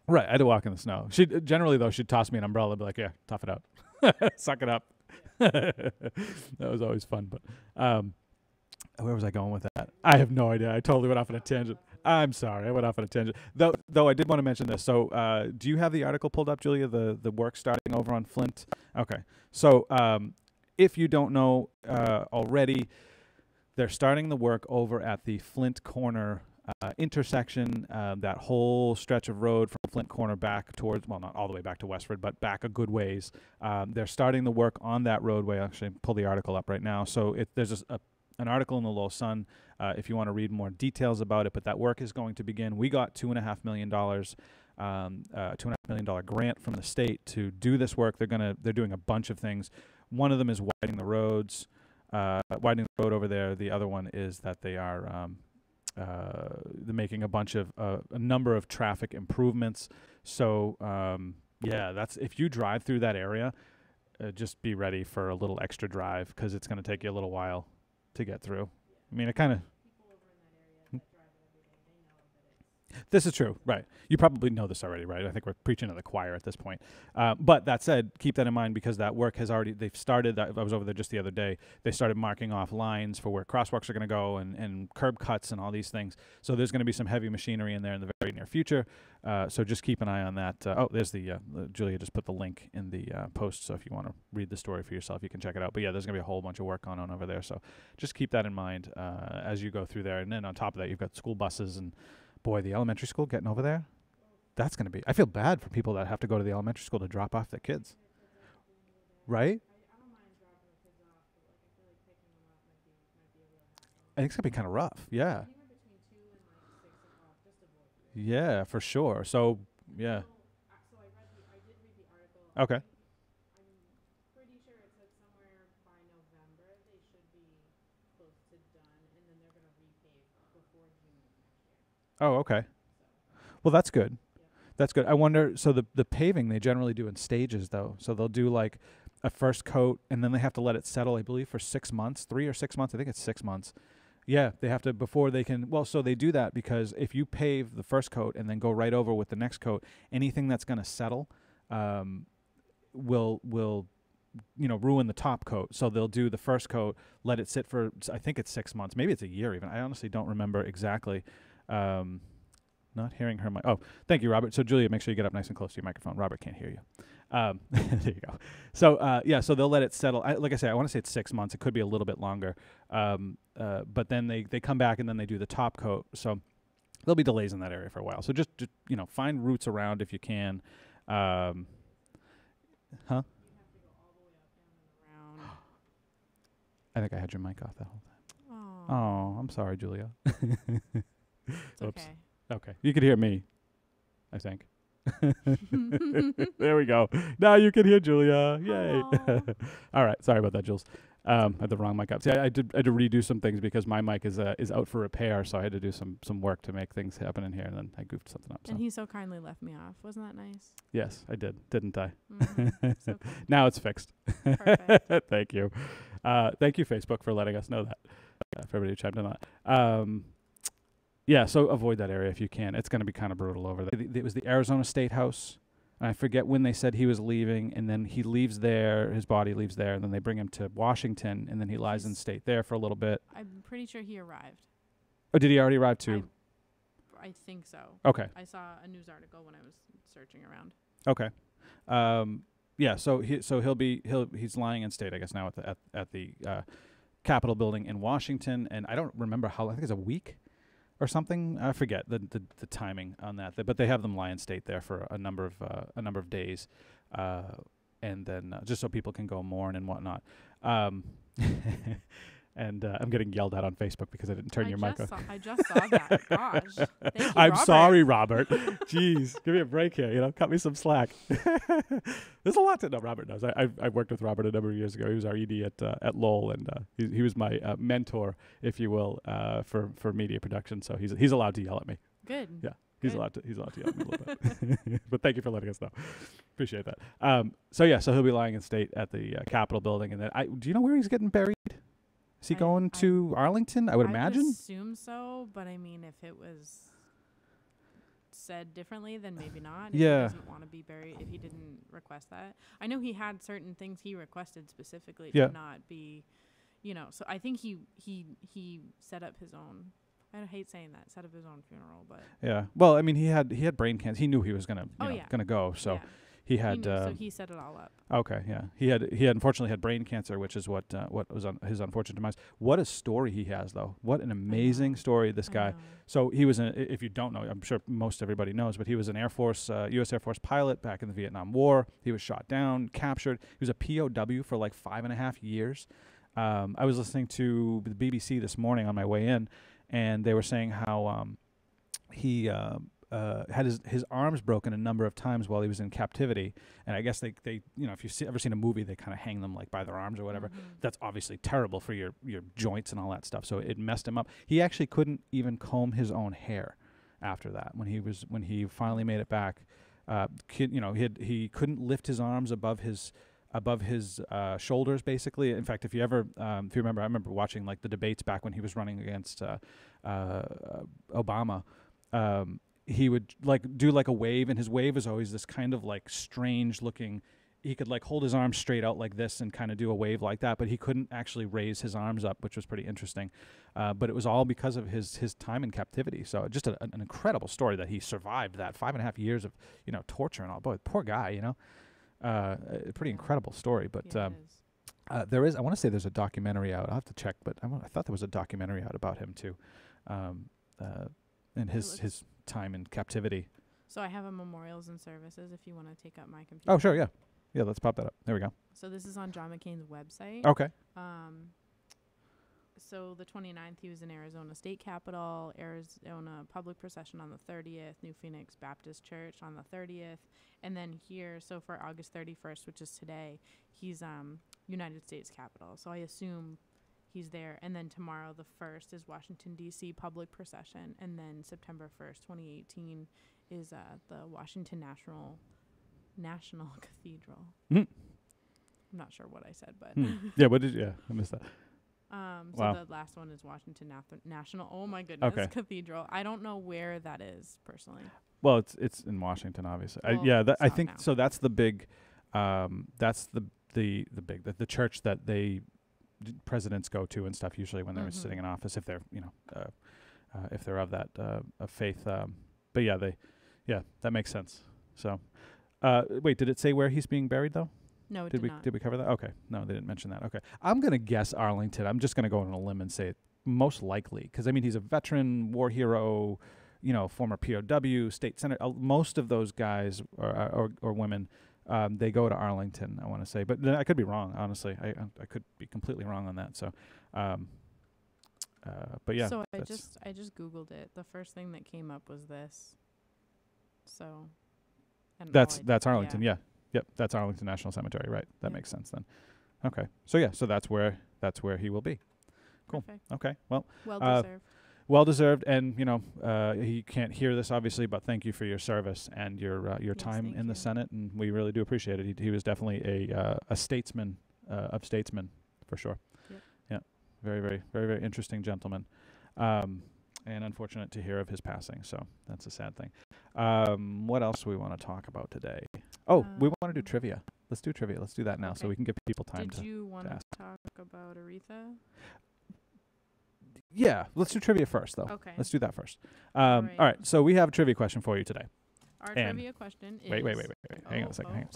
Speaker 1: Right, I had to walk in the snow. She generally though, she'd toss me an umbrella and be like, "Yeah, tough it out, suck it up." That was always fun. But where was I going with that? I have no idea. I totally went off on a tangent. I'm sorry, I went off on a tangent. Though I did want to mention this. So, do you have the article pulled up, Julia? The work starting over on Flint. Okay. So, if you don't know already, they're starting the work over at the Flint Corner intersection. That whole stretch of road from Flint Corner back towards, well, not all the way back to Westford, but back a good ways. They're starting the work on that roadway. I'll actually pull the article up right now. So there's an article in the Lowell Sun if you want to read more details about it, but that work is going to begin. We got $2.5 million, $2.5 million grant from the state to do this work. They're doing a bunch of things. One of them is widening the roads, widening the road over there. The other one is that they are they're making a number of traffic improvements. So yeah, that's if you drive through that area, just be ready for a little extra drive because it's going to take you a little while to get through. I mean, it kind of.
Speaker 2: People over in that area that drive it every day, they
Speaker 1: This is true, right? You probably know this already, right? I think we're preaching to the choir at this point. But that said, keep that in mind because that work has already, they've started, I was over there just the other day, they started marking off lines for where crosswalks are going to go and curb cuts and all these things. So there's going to be some heavy machinery in there in the very near future. So just keep an eye on that. Oh, there's Julia just put the link in the post. So if you want to read the story for yourself, you can check it out. But yeah, there's going to be a whole bunch of work going on over there. So just keep that in mind as you go through there. And then on top of that, you've got school buses and boy, the elementary school getting over there, that's going to be, I feel bad for people that have to go to the elementary school to drop off their kids. Right?
Speaker 2: I don't mind dropping the kids off, but like I feel like picking them up might be a little hassle.
Speaker 1: I think it's going to be kind of rough. Yeah.
Speaker 2: Anywhere between 2 and like 6 o'clock, just avoid it.
Speaker 1: Yeah, for sure. So, yeah.
Speaker 2: So I did read the article.
Speaker 1: Okay.
Speaker 2: I'm pretty sure it said somewhere by November they should be close to done, and then they're going to repave before June of next year.
Speaker 1: Oh, okay. Well, that's good. That's good. I wonder, so the paving they generally do in stages, though. So they'll do like a first coat, and then they have to let it settle, I believe, for 6 months, 3 or 6 months. I think it's 6 months. Yeah, they have to, before they can, well, so they do that because if you pave the first coat and then go right over with the next coat, anything that's going to settle will ruin the top coat. So they'll do the first coat, let it sit for, I think it's 6 months. Maybe it's a year even. I honestly don't remember exactly. Not hearing her. Oh, thank you, Robert. So, Julia, make sure you get up nice and close to your microphone. Robert can't hear you. There you go. So, yeah, so they'll let it settle. Like I say, I want to say it's 6 months. It could be a little bit longer. But then they come back and then they do the top coat. So there'll be delays in that area for a while. So just find routes around if you can. Huh?
Speaker 2: You have to go all the way up, down, and around.
Speaker 1: I think I had your mic off that whole time.
Speaker 2: Oh,
Speaker 1: Oh, I'm sorry, Julia.
Speaker 2: it's okay.
Speaker 1: Okay. You could hear me, I think. There we go. Now you can hear Julia. Yay. All right. Sorry about that, Jules. I had the wrong mic up. See, I had to redo some things because my mic is out for repair, so I had to do some work to make things happen in here, and then I goofed something up. So.
Speaker 2: And he so kindly left me off. Wasn't that nice?
Speaker 1: Yes, I did. Didn't I?
Speaker 2: Mm-hmm. So cool.
Speaker 1: Now it's fixed.
Speaker 2: Perfect.
Speaker 1: Thank you. Thank you, Facebook, for letting us know that. For everybody who chimed in on that. Yeah, so avoid that area if you can. It's going to be kind of brutal over there. It was the Arizona State House. I forget when they said he was leaving, and then he leaves there, his body leaves there, and then they bring him to Washington, and then he lies in state there for a little bit.
Speaker 2: I'm pretty sure he arrived.
Speaker 1: Oh, did he already arrive too?
Speaker 2: I think so.
Speaker 1: Okay.
Speaker 2: I saw a news article when I was searching around.
Speaker 1: Okay. Yeah, so he's lying in state, I guess, now at the Capitol building in Washington, and I don't remember how long. I think it's a week or something. I forget the timing on that. But they have them lie in state there for a number of days, and then just so people can go mourn and whatnot. And I'm getting yelled at on Facebook because I didn't turn your mic on.
Speaker 2: I just saw that. Gosh. Thank you,
Speaker 1: I'm
Speaker 2: Robert.
Speaker 1: sorry, Robert. Jeez, give me a break here. Cut me some slack. There's a lot to know. Robert knows. I worked with Robert a number of years ago. He was our ED at Lowell, and he was my mentor, if you will, for media production. So he's allowed to yell at me.
Speaker 2: Good.
Speaker 1: Yeah. He's allowed to yell at me a little bit. But thank you for letting us know. Appreciate that. So he'll be lying in state at the Capitol building, and then do you know where he's getting buried? Is he going to Arlington? I would imagine.
Speaker 2: I would assume so, but I mean, if it was said differently, then maybe not. If he doesn't want to be buried, if he didn't request that. I know he had certain things he requested specifically to not be, so I think he set up his own. I hate saying that, set up his own funeral, but.
Speaker 1: Yeah. Well, I mean, he had brain cancer. He knew he was gonna go, so.
Speaker 2: Yeah.
Speaker 1: He had,
Speaker 2: so he set it all up.
Speaker 1: Okay, yeah. He had unfortunately had brain cancer, which is what was his unfortunate demise. What a story he has, though. What an amazing story, this guy. So he was, if you don't know, I'm sure most everybody knows, but he was an Air Force, U.S. Air Force pilot back in the Vietnam War. He was shot down, captured. He was a POW for like 5.5 years. I was listening to the BBC this morning on my way in, and they were saying how he had his arms broken a number of times while he was in captivity, and I guess they if you've ever seen a movie, they kind of hang them like by their arms or whatever. Mm-hmm. That's obviously terrible for your joints and all that stuff. So it messed him up. He actually couldn't even comb his own hair after that. When he finally made it back, he couldn't lift his arms above his shoulders, basically. In fact, if you remember, I remember watching like the debates back when he was running against Obama. he would like do like a wave, and his wave is always this kind of like strange looking. He could like hold his arms straight out like this and kind of do a wave like that, but he couldn't actually raise his arms up, which was pretty interesting. But it was all because of his time in captivity. So just an incredible story that he survived that 5.5 years of, torture and all. Boy, poor guy, a pretty incredible story. But there is, I want to say there's a documentary out. I'll have to check, but I thought there was a documentary out about him too, and his time in captivity.
Speaker 2: So I have a memorials and services if you want to take up my computer.
Speaker 1: Oh, sure, yeah. Yeah, let's pop that up. There we go.
Speaker 2: So this is on John McCain's website.
Speaker 1: Okay.
Speaker 2: So the 29th, he was in Arizona State Capitol, Arizona Public Procession on the 30th, New Phoenix Baptist Church on the 30th, and then here, so for August 31st, which is today, he's United States Capitol. So I assume he's there. And then tomorrow, the 1st, is Washington, D.C. Public Procession, and then September 1st, 2018, is the Washington National Cathedral.
Speaker 1: Mm-hmm.
Speaker 2: I'm not sure what I said, but
Speaker 1: yeah, what did you? Yeah, I missed that.
Speaker 2: So the last one is Washington National. Oh my goodness, Cathedral. I don't know where that is personally.
Speaker 1: Well, it's in Washington, obviously.
Speaker 2: Well,
Speaker 1: I think so. That's the big. That's the church that presidents go to and stuff usually when they're sitting in office, if they're if they're of that of faith. But that makes sense. So. Wait, did it say where he's being buried, though?
Speaker 2: No, it did not.
Speaker 1: Did we cover that? Okay. No, they didn't mention that. Okay. I'm going to guess Arlington. I'm just going to go on a limb and say it most likely. Because, he's a veteran, war hero, former POW, state senator. Most of those guys or women, they go to Arlington, I want to say. But I could be wrong, honestly. I could be completely wrong on that. So, but yeah.
Speaker 2: So I just Googled it. The first thing that came up was this. So...
Speaker 1: That's Arlington, yeah. Yep, that's Arlington National Cemetery, right? That makes sense then. Okay, so that's where he will be. Cool.
Speaker 2: Perfect.
Speaker 1: Okay, well
Speaker 2: deserved.
Speaker 1: Well deserved, and he can't hear this obviously, but thank you for your service and your time in the Senate, and we really do appreciate it. He was definitely a statesman of statesmen for sure.
Speaker 2: Yep.
Speaker 1: Yeah, very very very very interesting gentleman. And unfortunate to hear of his passing, so that's a sad thing. What else do we want to talk about today? Oh, we want to do trivia. Let's do trivia. Let's do that now, so we can give people time to.
Speaker 2: Did you want to talk about Aretha?
Speaker 1: Yeah, let's do trivia first, though.
Speaker 2: Okay.
Speaker 1: Let's do that first. All right. So we have a trivia question for you today.
Speaker 2: Our trivia question is...
Speaker 1: Wait. Hang on a second.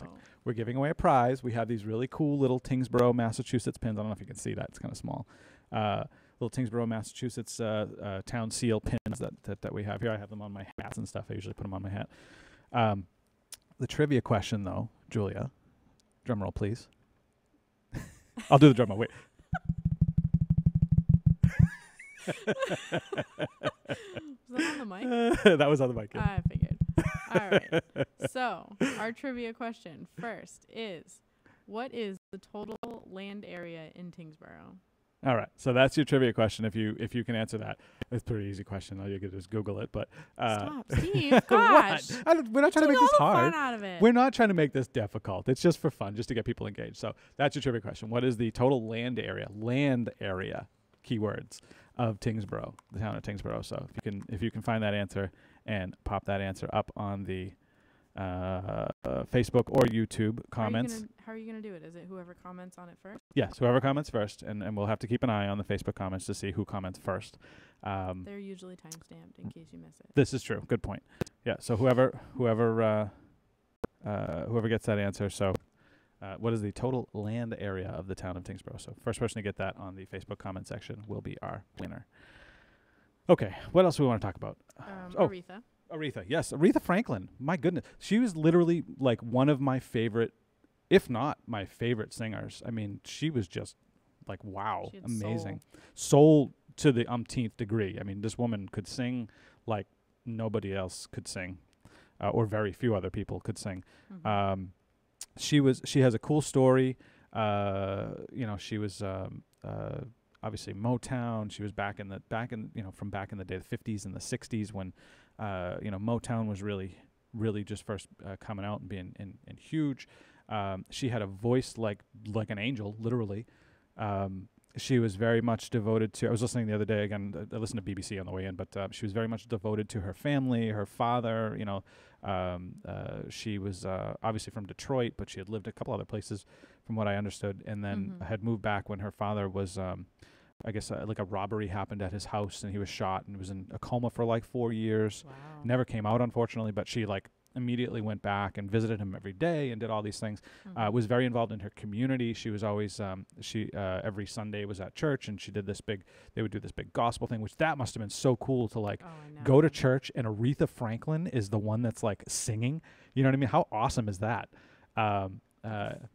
Speaker 1: We're giving away a prize. We have these really cool little Tyngsborough, Massachusetts pins. I don't know if you can see that. It's kind of small. Little Tyngsborough, Massachusetts town seal pins that we have here. I have them on my hats and stuff. I usually put them on my hat. The trivia question, though, Julia, drum roll, please. I'll do the drum roll. Wait.
Speaker 2: Was that on the mic?
Speaker 1: That was on the mic. Yeah.
Speaker 2: I figured. All right. So, our trivia question first is, what is the total land area in Tyngsborough?
Speaker 1: All right, so that's your trivia question. If you can answer that, it's a pretty easy question. All you can do is Google it. But
Speaker 2: stop, Steve. Gosh,
Speaker 1: we're not trying to make this hard.
Speaker 2: Fun out of it.
Speaker 1: We're not trying to make this difficult. It's just for fun, just to get people engaged. So that's your trivia question. What is the total land area? Land area, keywords of Tyngsborough, the town of Tyngsborough. So if you can find that answer and pop that answer up on the Facebook or YouTube comments.
Speaker 2: How are you going to do it? Is it whoever comments on it first?
Speaker 1: Yes, whoever comments first, and we'll have to keep an eye on the Facebook comments to see who comments first.
Speaker 2: They're usually time-stamped in case you miss it.
Speaker 1: This is true. Good point. Yeah, so whoever gets that answer. So what is the total land area of the town of Tyngsborough? So first person to get that on the Facebook comment section will be our winner. Okay, what else do we want to talk about? Aretha, yes. Aretha Franklin. My goodness. She was literally like one of my favorite, if not my favorite singers. I mean, she was just like, wow, amazing. Soul to the umpteenth degree. I mean, this woman could sing like nobody else could sing, or very few other people could sing. Mm-hmm. She has a cool story. She was obviously Motown. She was back in the day, the 50s and the 60s when Motown was really just first coming out and being and huge. She had a voice like an angel, literally. she was very much devoted to. I was listening the other day again. I listened to BBC on the way in, but she was very much devoted to her family, her father. You know, she was obviously from Detroit, but she had lived a couple other places, from what I understood, and then had moved back when her father was. I guess like a robbery happened at his house, and he was shot, and was in a coma for like 4 years.
Speaker 2: Wow.
Speaker 1: Never came out, unfortunately, but she like immediately went back and visited him every day and did all these things. Was very involved in her community. She was always every Sunday was at church, and she did this big. They would do this big gospel thing, which that must have been so cool to like go to church, and Aretha Franklin is the one that's like singing. You know what I mean? How awesome is that?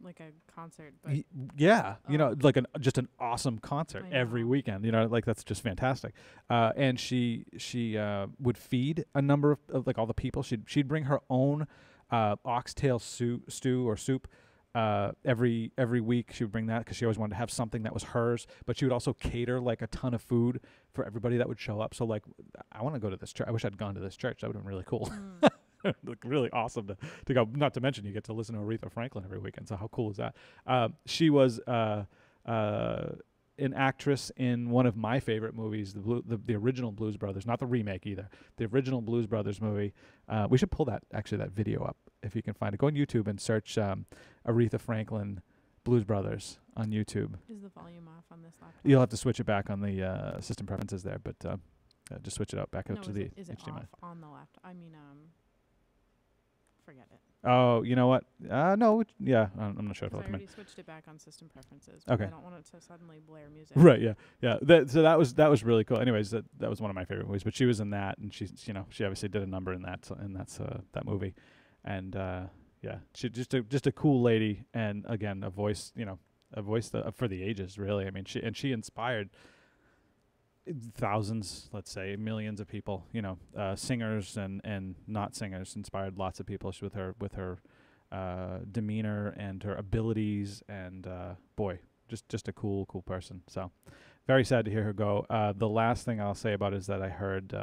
Speaker 2: Like a concert, but
Speaker 1: you know, like just an awesome concert every weekend. You know, like that's just fantastic. And she would feed a number of like all the people. She'd bring her own oxtail stew or soup every week. She would bring that because she always wanted to have something that was hers. But she would also cater like a ton of food for everybody that would show up. So like, I want to go to this church. I wish I'd gone to this church. That would have been really cool. Like really awesome to go. Not to mention you get to listen to Aretha Franklin every weekend. So how cool is that? She was an actress in one of my favorite movies, the original Blues Brothers, not the remake either. The original Blues Brothers movie. We should pull that video up if you can find it. Go on YouTube and search Aretha Franklin Blues Brothers on YouTube.
Speaker 2: Is the volume off on this laptop?
Speaker 1: You'll have to switch it back on the system preferences there, but just switch it up back up to the
Speaker 2: is it
Speaker 1: HDMI.
Speaker 2: off on the laptop? I mean, forget it.
Speaker 1: Oh, you know what? No, I'm not sure if
Speaker 2: I
Speaker 1: I'll come in.
Speaker 2: already switched it back on system preferences.
Speaker 1: Okay.
Speaker 2: I don't want it to suddenly blare music.
Speaker 1: Right. Yeah. So that was really cool. Anyways, that was one of my favorite movies. But she was in that, and she obviously did a number in that, and that's that movie, and she just a cool lady, and again a voice for the ages, really. I mean, she inspired thousands, let's say millions of people, singers and not singers, inspired lots of people with her demeanor and her abilities, and boy, just a cool person. So very sad to hear her go. The last thing I'll say about it is that I heard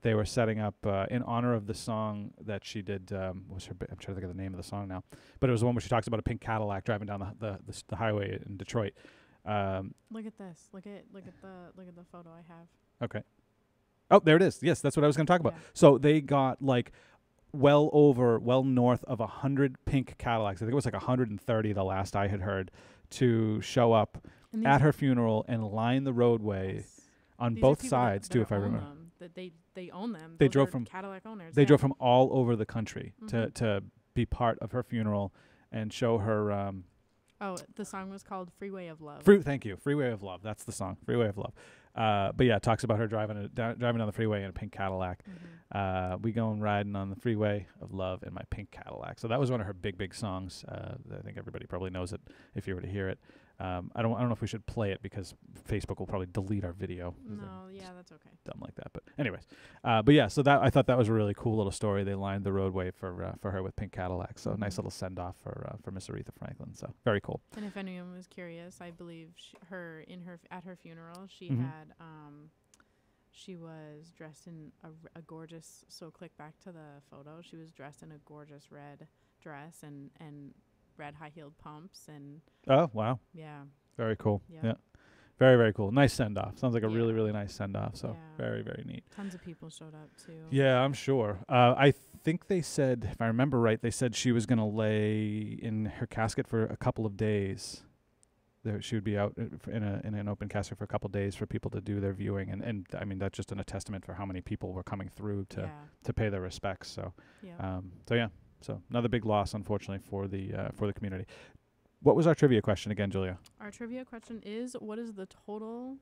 Speaker 1: they were setting up in honor of the song that she did. I'm trying to think of the name of the song now, but it was the one where she talks about a pink Cadillac driving down the highway in Detroit.
Speaker 2: Look at this. Look at the photo I have.
Speaker 1: Okay. Oh, there it is. Yes, that's what I was going to talk about.
Speaker 2: Yeah.
Speaker 1: So they got like well north of 100 pink Cadillacs. I think it was like 130 the last I had heard, to show up at her funeral and line the roadway on both sides too, if I remember.
Speaker 2: They own them.
Speaker 1: They
Speaker 2: Those
Speaker 1: drove
Speaker 2: are
Speaker 1: from
Speaker 2: Cadillac owners.
Speaker 1: They drove from all over the country to be part of her funeral and show her.
Speaker 2: The song was called "Freeway of Love."
Speaker 1: Thank you, "Freeway of Love." That's the song, "Freeway of Love." But yeah, it talks about her driving down the freeway in a pink Cadillac. We going riding on the freeway of love in my pink Cadillac. So that was one of her big songs. I think everybody probably knows it if you were to hear it. I don't know if we should play it because Facebook will probably delete our video.
Speaker 2: No, yeah, that's okay.
Speaker 1: Dumb like that, but anyways, but yeah. So that I thought that was a really cool little story. They lined the roadway for her with pink Cadillacs. So nice little send off for Miss Aretha Franklin. So very cool.
Speaker 2: And if anyone was curious, I believe at her funeral she had she was dressed in a gorgeous. So click back to the photo. She was dressed in a gorgeous red dress and red high-heeled pumps and.
Speaker 1: Oh wow!
Speaker 2: Yeah.
Speaker 1: Very cool. Yeah. Very, very cool. Nice send-off. Sounds like a really, really nice send-off. So very, very neat.
Speaker 2: Tons of people showed up too.
Speaker 1: Yeah, I'm sure. I think they said, if I remember right, they said she was going to lay in her casket for a couple of days. She would be out in an open casket for a couple of days for people to do their viewing, and I mean that's just a testament for how many people were coming through to pay their respects. So, so another big loss, unfortunately, for the community. What was our trivia question again, Julia?
Speaker 2: Our trivia question is, what is the total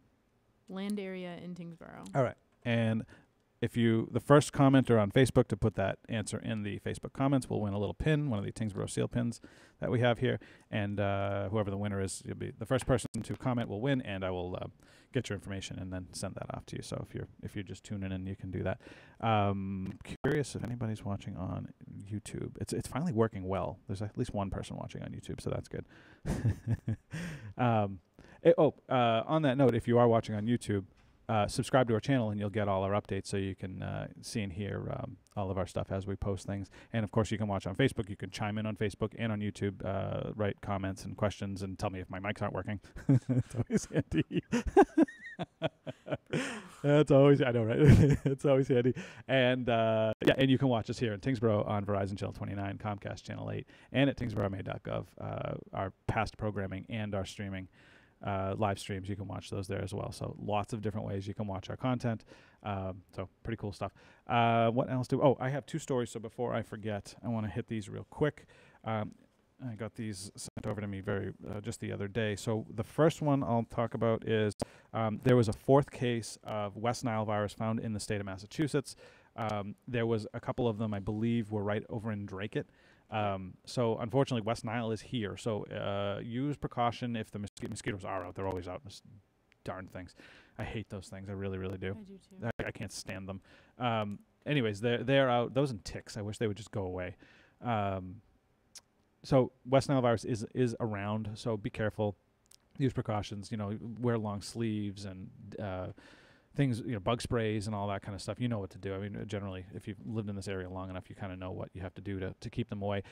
Speaker 2: land area in Tyngsborough?
Speaker 1: All right. And if the first commenter on Facebook to put that answer in the Facebook comments will win a little pin, one of the Tyngsborough seal pins that we have here. And whoever the winner is, you'll be the first person to comment will win, and I will get your information and then send that off to you. So if you're just tuning in, you can do that. Curious if anybody's watching on YouTube. It's finally working well. There's at least one person watching on YouTube, so that's good. On that note, if you are watching on YouTube, subscribe to our channel, and you'll get all our updates, so you can see and hear all of our stuff as we post things. And of course, you can watch on Facebook. You can chime in on Facebook and on YouTube, write comments and questions, and tell me if my mics aren't working. It's always handy. That's always, I know, right? It's always handy. And yeah, and you can watch us here in Tyngsborough on Verizon Channel 29, Comcast Channel 8, and at tyngsboroughma.gov, our past programming and our streaming. Live streams, you can watch those there as well. So lots of different ways you can watch our content. So pretty cool stuff. What else I have 2 stories. So before I forget, I want to hit these real quick. I got these sent over to me just the other day. So the first one I'll talk about is there was a 4th case of West Nile virus found in the state of Massachusetts. There was a couple of them, I believe, were right over in Drake. So unfortunately, West Nile is here. So use precaution if the mosquitoes are out. They're always out. Darn things. I hate those things. I really, really do.
Speaker 2: I do too.
Speaker 1: I can't stand them. Anyways, they're out. Those and ticks. I wish they would just go away. So West Nile virus is around. So be careful. Use precautions. Wear long sleeves and things, bug sprays and all that kind of stuff. You know what to do. I mean, generally, if you've lived in this area long enough, you kind of know what you have to do to keep them away.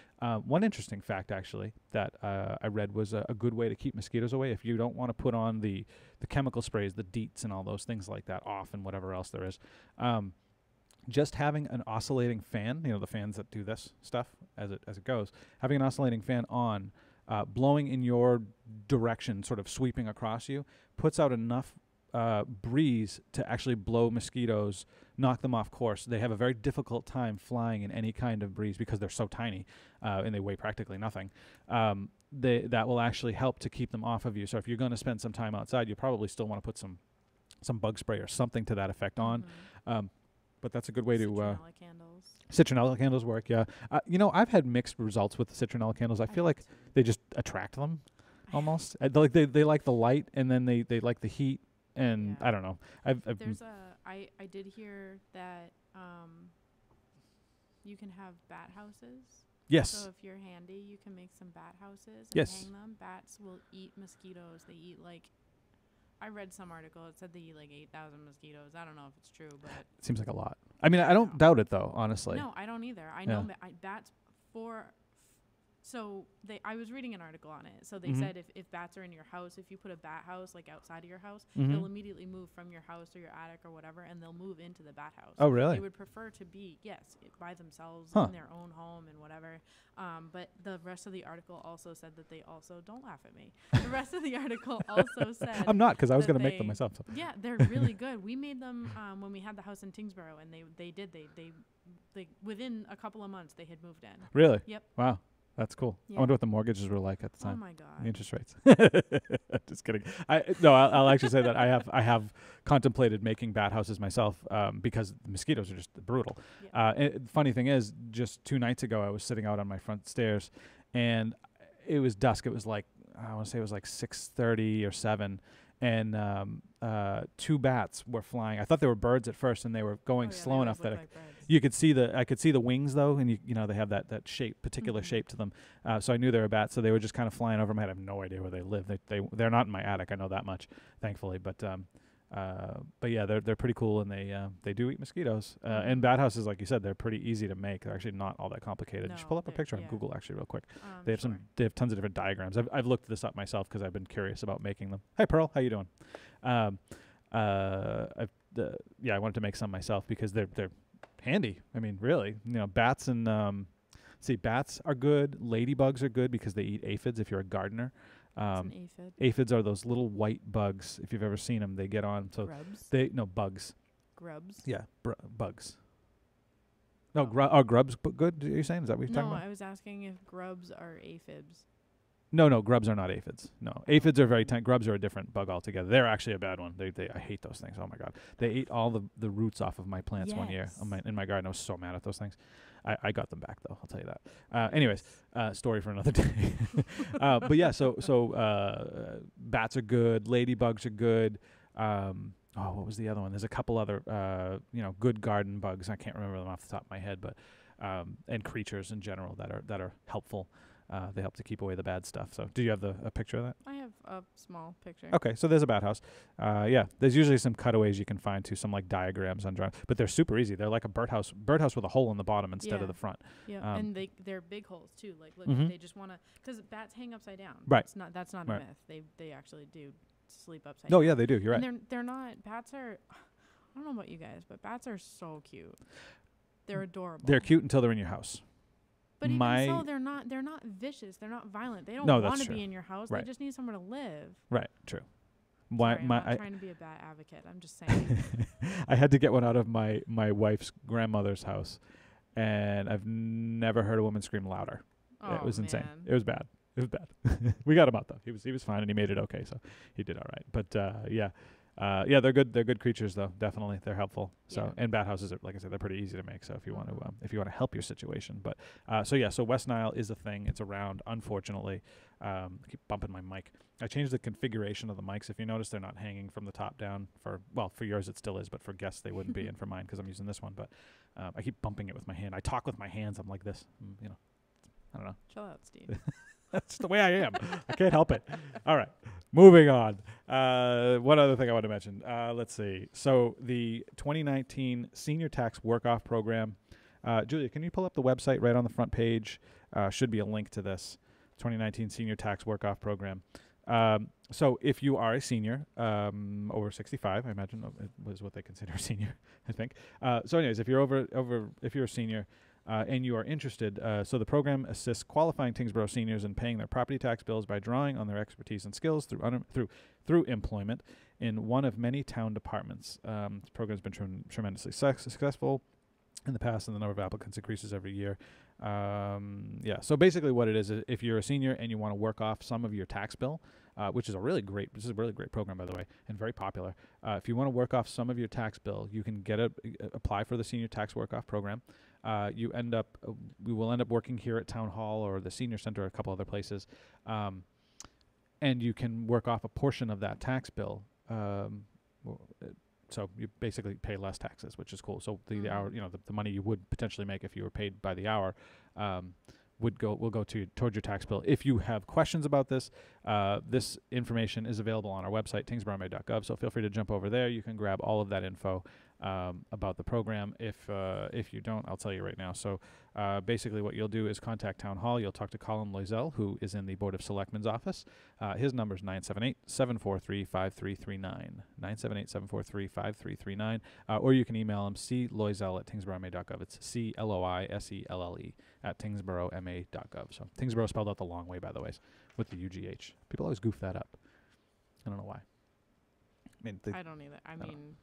Speaker 1: One interesting fact, actually, that I read was a good way to keep mosquitoes away. If you don't want to put on the chemical sprays, the DEETs and all those things like that off and whatever else there is, just having an oscillating fan, the fans that do this stuff as it goes, having an oscillating fan on, blowing in your direction, sort of sweeping across you, puts out enough breeze to actually blow mosquitoes, knock them off course. They have a very difficult time flying in any kind of breeze because they're so tiny and they weigh practically nothing. That will actually help to keep them off of you. So if you're going to spend some time outside, you probably still want to put some bug spray or something to that effect on. But that's a good way to...
Speaker 2: Citronella candles.
Speaker 1: Citronella candles work, yeah. I've had mixed results with the citronella candles. I feel like they just attract them almost. They like the light, and then they like the heat. And I don't know.
Speaker 2: I did hear that you can have bat houses.
Speaker 1: Yes.
Speaker 2: So if you're handy, you can make some bat houses and
Speaker 1: yes.
Speaker 2: hang them. Bats will eat mosquitoes. They eat I read some article. It said they eat 8,000 mosquitoes. I don't know if it's true, but
Speaker 1: it seems like a lot. I mean, I don't doubt it though, honestly.
Speaker 2: No, I don't either. I know bats So I was reading an article on it. So they said if bats are in your house, if you put a bat house outside of your house, they'll immediately move from your house or your attic or whatever, and they'll move into the bat house.
Speaker 1: Oh, really?
Speaker 2: They would prefer to be by themselves in their own home and whatever. But the rest of the article also said that they also don't laugh at me. The rest of the article also said
Speaker 1: I'm not, because I was going to make them myself. So.
Speaker 2: Yeah, they're really good. We made them when we had the house in Tyngsborough, and they within a couple of months they had moved in.
Speaker 1: Really?
Speaker 2: Yep.
Speaker 1: Wow. That's cool.
Speaker 2: Yeah.
Speaker 1: I wonder what the mortgages were like at the time.
Speaker 2: Oh my God.
Speaker 1: The interest rates. Just kidding. I'll actually say that I have contemplated making bat houses myself because the mosquitoes are just brutal. Yeah. Funny thing is, just 2 nights ago, I was sitting out on my front stairs, and it was dusk. It was I want to say it was 6:30 or 7. And 2 bats were flying. I thought they were birds at first, and they were going slow enough that you could see I could see the wings though, and they have that shape, particular shape to them. So I knew they were bats. So they were just kind of flying over my head. I have no idea where they live. They're not in my attic. I know that much, thankfully. But yeah, they're pretty cool, and they do eat mosquitoes. And bat houses, like you said, they're pretty easy to make. They're actually not all that complicated.
Speaker 2: No,
Speaker 1: Just pull up a picture on Google actually real quick. They have
Speaker 2: sure.
Speaker 1: tons of different diagrams. I've looked this up myself because I've been curious about making them. Hey Pearl, how you doing? I wanted to make some myself because they're handy. I mean, really, bats and bats are good. Ladybugs are good because they eat aphids. If you're a gardener.
Speaker 2: An aphid?
Speaker 1: Aphids are those little white bugs. If you've ever seen them, they get on. So
Speaker 2: grubs?
Speaker 1: Bugs.
Speaker 2: Grubs?
Speaker 1: Yeah, bugs. No, are grubs good? Are you saying? Is that what you're talking about?
Speaker 2: No, I was asking if grubs are aphids.
Speaker 1: No, grubs are not aphids. No, aphids are very tiny. Grubs are a different bug altogether. They're actually a bad one. I hate those things. Oh my God, they ate all the roots off of my plants one year in my garden. I was so mad at those things. I got them back though. I'll tell you that. Anyways, story for another day. But yeah, so bats are good. Ladybugs are good. What was the other one? There's a couple other good garden bugs. I can't remember them off the top of my head, but and creatures in general that are helpful. They help to keep away the bad stuff. So do you have a picture of that?
Speaker 2: I have a small picture.
Speaker 1: Okay, so there's a bat house. Yeah, there's usually some cutaways you can find to some like diagrams on drawing, but they're super easy. They're like a birdhouse with a hole in the bottom instead of the front.
Speaker 2: Yeah, and they're big holes too. Like look, they just want to, because bats hang upside down.
Speaker 1: Right.
Speaker 2: That's not a myth. They actually do sleep upside
Speaker 1: down.
Speaker 2: Oh
Speaker 1: yeah, they do. You're right.
Speaker 2: And they're not, bats are, I don't know about you guys, but bats are so cute. They're adorable.
Speaker 1: They're cute until they're in your house.
Speaker 2: But even so, they're not vicious. They're not violent. They don't want to be in your house. Right. They just need somewhere to live.
Speaker 1: Right. True.
Speaker 2: Sorry, I'm not trying to be a bat advocate. I'm just saying.
Speaker 1: I had to get one out of my wife's grandmother's house, and I've never heard a woman scream louder.
Speaker 2: Oh,
Speaker 1: it was insane.
Speaker 2: man.
Speaker 1: It was bad. It was bad. We got him out though. He was fine and he made it okay, so he did all right. But yeah, they're good. They're good creatures though. Definitely, they're helpful. So and bat houses are, like I said, they're pretty easy to make. So if you want to help your situation, but so West Nile is a thing. It's around. Unfortunately, I keep bumping my mic. I changed the configuration of the mics. If you notice, they're not hanging from the top down. For yours it still is, but for guests they wouldn't be, and for mine because I'm using this one. But I keep bumping it with my hand. I talk with my hands. I'm like this. I don't know.
Speaker 2: Chill out, Steve.
Speaker 1: That's the way I am. I can't help it. All right. Moving on. One other thing I want to mention. Let's see. So the 2019 Senior Tax Work-Off Program. Julia, can you pull up the website right on the front page? Should be a link to this 2019 Senior Tax Work-Off Program. So if you are a senior, over 65, I imagine it was what they consider a senior, I think. So anyways, if you're if you're a senior, and you are interested, so the program assists qualifying Tyngsborough seniors in paying their property tax bills by drawing on their expertise and skills through employment in one of many town departments. This program has been tremendously successful in the past, and the number of applicants increases every year. So basically what it is if you're a senior and you want to work off some of your tax bill, which is a really great program, by the way, and very popular. If you want to work off some of your tax bill, you can apply for the Senior Tax Work-Off Program. We will end up working here at Town Hall or the Senior Center or a couple other places, and you can work off a portion of that tax bill. So you basically pay less taxes, which is cool. So the hour, the money you would potentially make if you were paid by the hour, will go towards your tax bill. If you have questions about this, this information is available on our website, tyngsboroughma.gov. So feel free to jump over there. You can grab all of that info about the program. If you don't, I'll tell you right now. So basically what you'll do is contact Town Hall. You'll talk to Colin Loisel, who is in the Board of Selectmen's office. His number is 978-743-5339, 978-743-5339, or you can email him cloisel@tyngsboroughma.gov. It's CLOISELLE at tyngsboroughma.gov. So Tyngsborough spelled out the long way, by the way, with the UGH. People always goof that up. I don't know why.
Speaker 2: I don't either. I mean...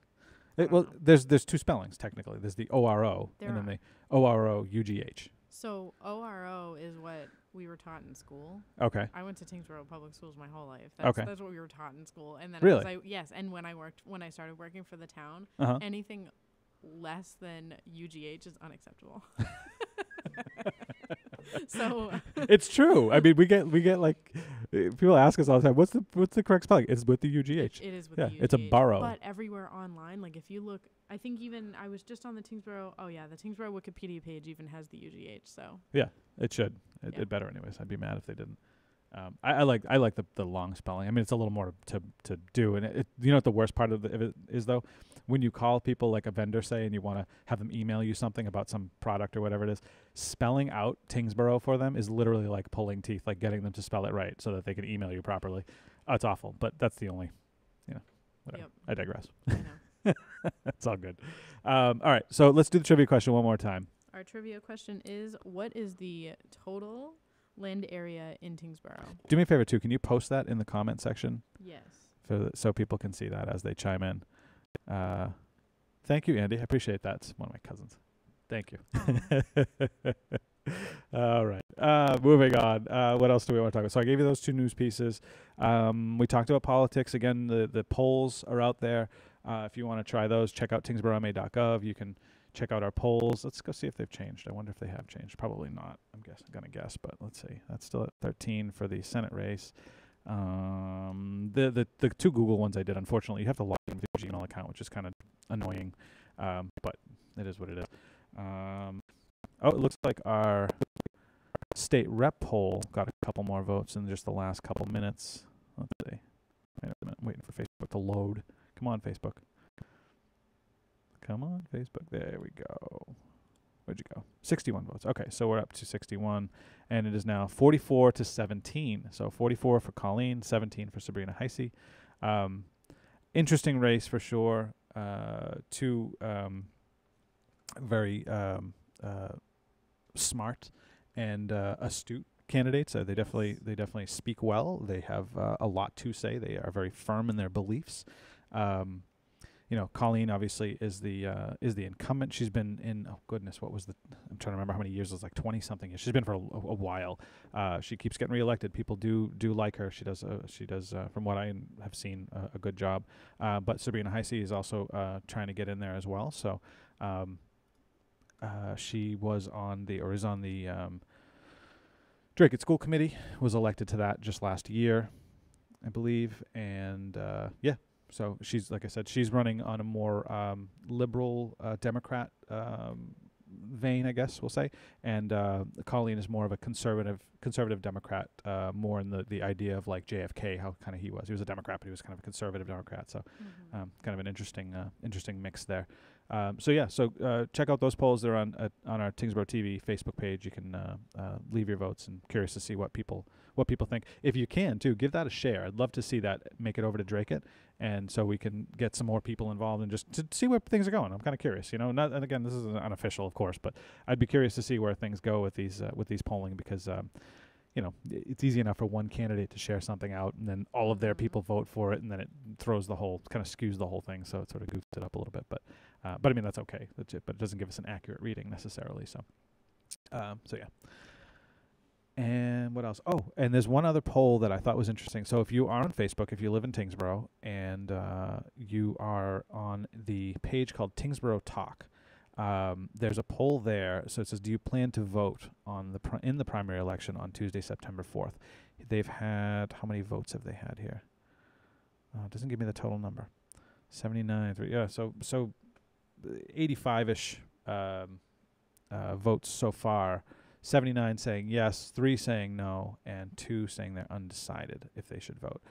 Speaker 1: there's two spellings technically. There's the ORO and then the ORO-UGH.
Speaker 2: So ORO is what we were taught in school.
Speaker 1: Okay.
Speaker 2: I went to Tyngsborough Public Schools my whole life. That's what we were taught in school. And then
Speaker 1: really?
Speaker 2: And when I started working for the town, anything less than UGH is unacceptable. So
Speaker 1: it's true. I mean, we get like people ask us all the time, what's the correct spelling? It's with the UGH.
Speaker 2: It is with the UGH.
Speaker 1: It's a borough.
Speaker 2: But everywhere online, like if you look, I think even I was just on the Tyngsborough. Oh yeah, the Tyngsborough Wikipedia page even has the UGH. So yeah,
Speaker 1: it should. It better anyways. I'd be mad if they didn't. I like the long spelling. I mean, it's a little more to do, and it you know what the worst part of it is though, when you call people like a vendor, say, and you want to have them email you something about some product or whatever it is, spelling out Tyngsborough for them is literally like pulling teeth, like getting them to spell it right so that they can email you properly. It's awful, but that's the only, whatever.
Speaker 2: Yep.
Speaker 1: I digress.
Speaker 2: I know.
Speaker 1: It's all good. All right, so let's do the trivia question one more time.
Speaker 2: Our trivia question is: what is the total land area in Tyngsborough?
Speaker 1: Do me a favor too. Can you post that in the comment section?
Speaker 2: Yes.
Speaker 1: So people can see that as they chime in. Thank you, Andy. I appreciate that. It's one of my cousins. Thank you. All right. Moving on. What else do we want to talk about? So I gave you those two news pieces. We talked about politics. Again, the polls are out there. If you want to try those, check out tyngsboroughma.gov. You can check out our polls. Let's go see if they've changed. I wonder if they have changed. Probably not. I'm gonna guess, but let's see. That's still at 13 for the Senate race. The two Google ones I did, unfortunately, you have to log into your Gmail account, which is kind of annoying, but it is what it is. It looks like our state rep poll got a couple more votes in just the last couple minutes. Let's see. Wait a minute, I'm waiting for Facebook to load. Come on, Facebook. Come on, Facebook. There we go. Where'd you go? 61 votes. Okay, so we're up to 61, and it is now 44 to 17. So 44 for Colleen, 17 for Sabrina Heisey. Interesting race for sure. Two very smart and astute candidates. They definitely speak well. They have a lot to say. They are very firm in their beliefs. Colleen obviously is the incumbent. She's been in, oh goodness, what was I'm trying to remember how many years. It was like 20 something years. She's been for a while. She keeps getting reelected. People do like her. She does from what I have seen a good job. But Sabrina Heisey is also trying to get in there as well. So she is on the Drake School Committee, was elected to that just last year, I believe, and so she's, like I said, she's running on a more liberal Democrat vein, I guess we'll say, and Colleen is more of a conservative Democrat, more in the idea of like JFK, how kind of he was a Democrat, but he was kind of a conservative Democrat, so kind of an interesting mix there. So check out those polls. They're on our Tyngsborough TV Facebook page. You can leave your votes, and curious to see what people think. If you can too, give that a share. I'd love to see that make it over to Drake-it, and so we can get some more people involved and just to see where things are going. I'm kind of curious, and again, this is unofficial, of course, but I'd be curious to see where things go with these polling, because it's easy enough for one candidate to share something out, and then all of their people vote for it, and then it throws kind of skews the whole thing, so it sort of goofs it up a little bit. But I mean, that's okay. But it doesn't give us an accurate reading necessarily. So yeah. And what else? Oh, and there's one other poll that I thought was interesting. So if you are on Facebook, if you live in Tyngsborough, and you are on the page called Tyngsborough Talk, there's a poll there. So it says, do you plan to vote on in the primary election on Tuesday, September 4th? They've had, how many votes have they had here? It doesn't give me the total number. 79. Yeah, so 85-ish votes so far. 79 saying yes, 3 saying no, and 2 saying they're undecided if they should vote.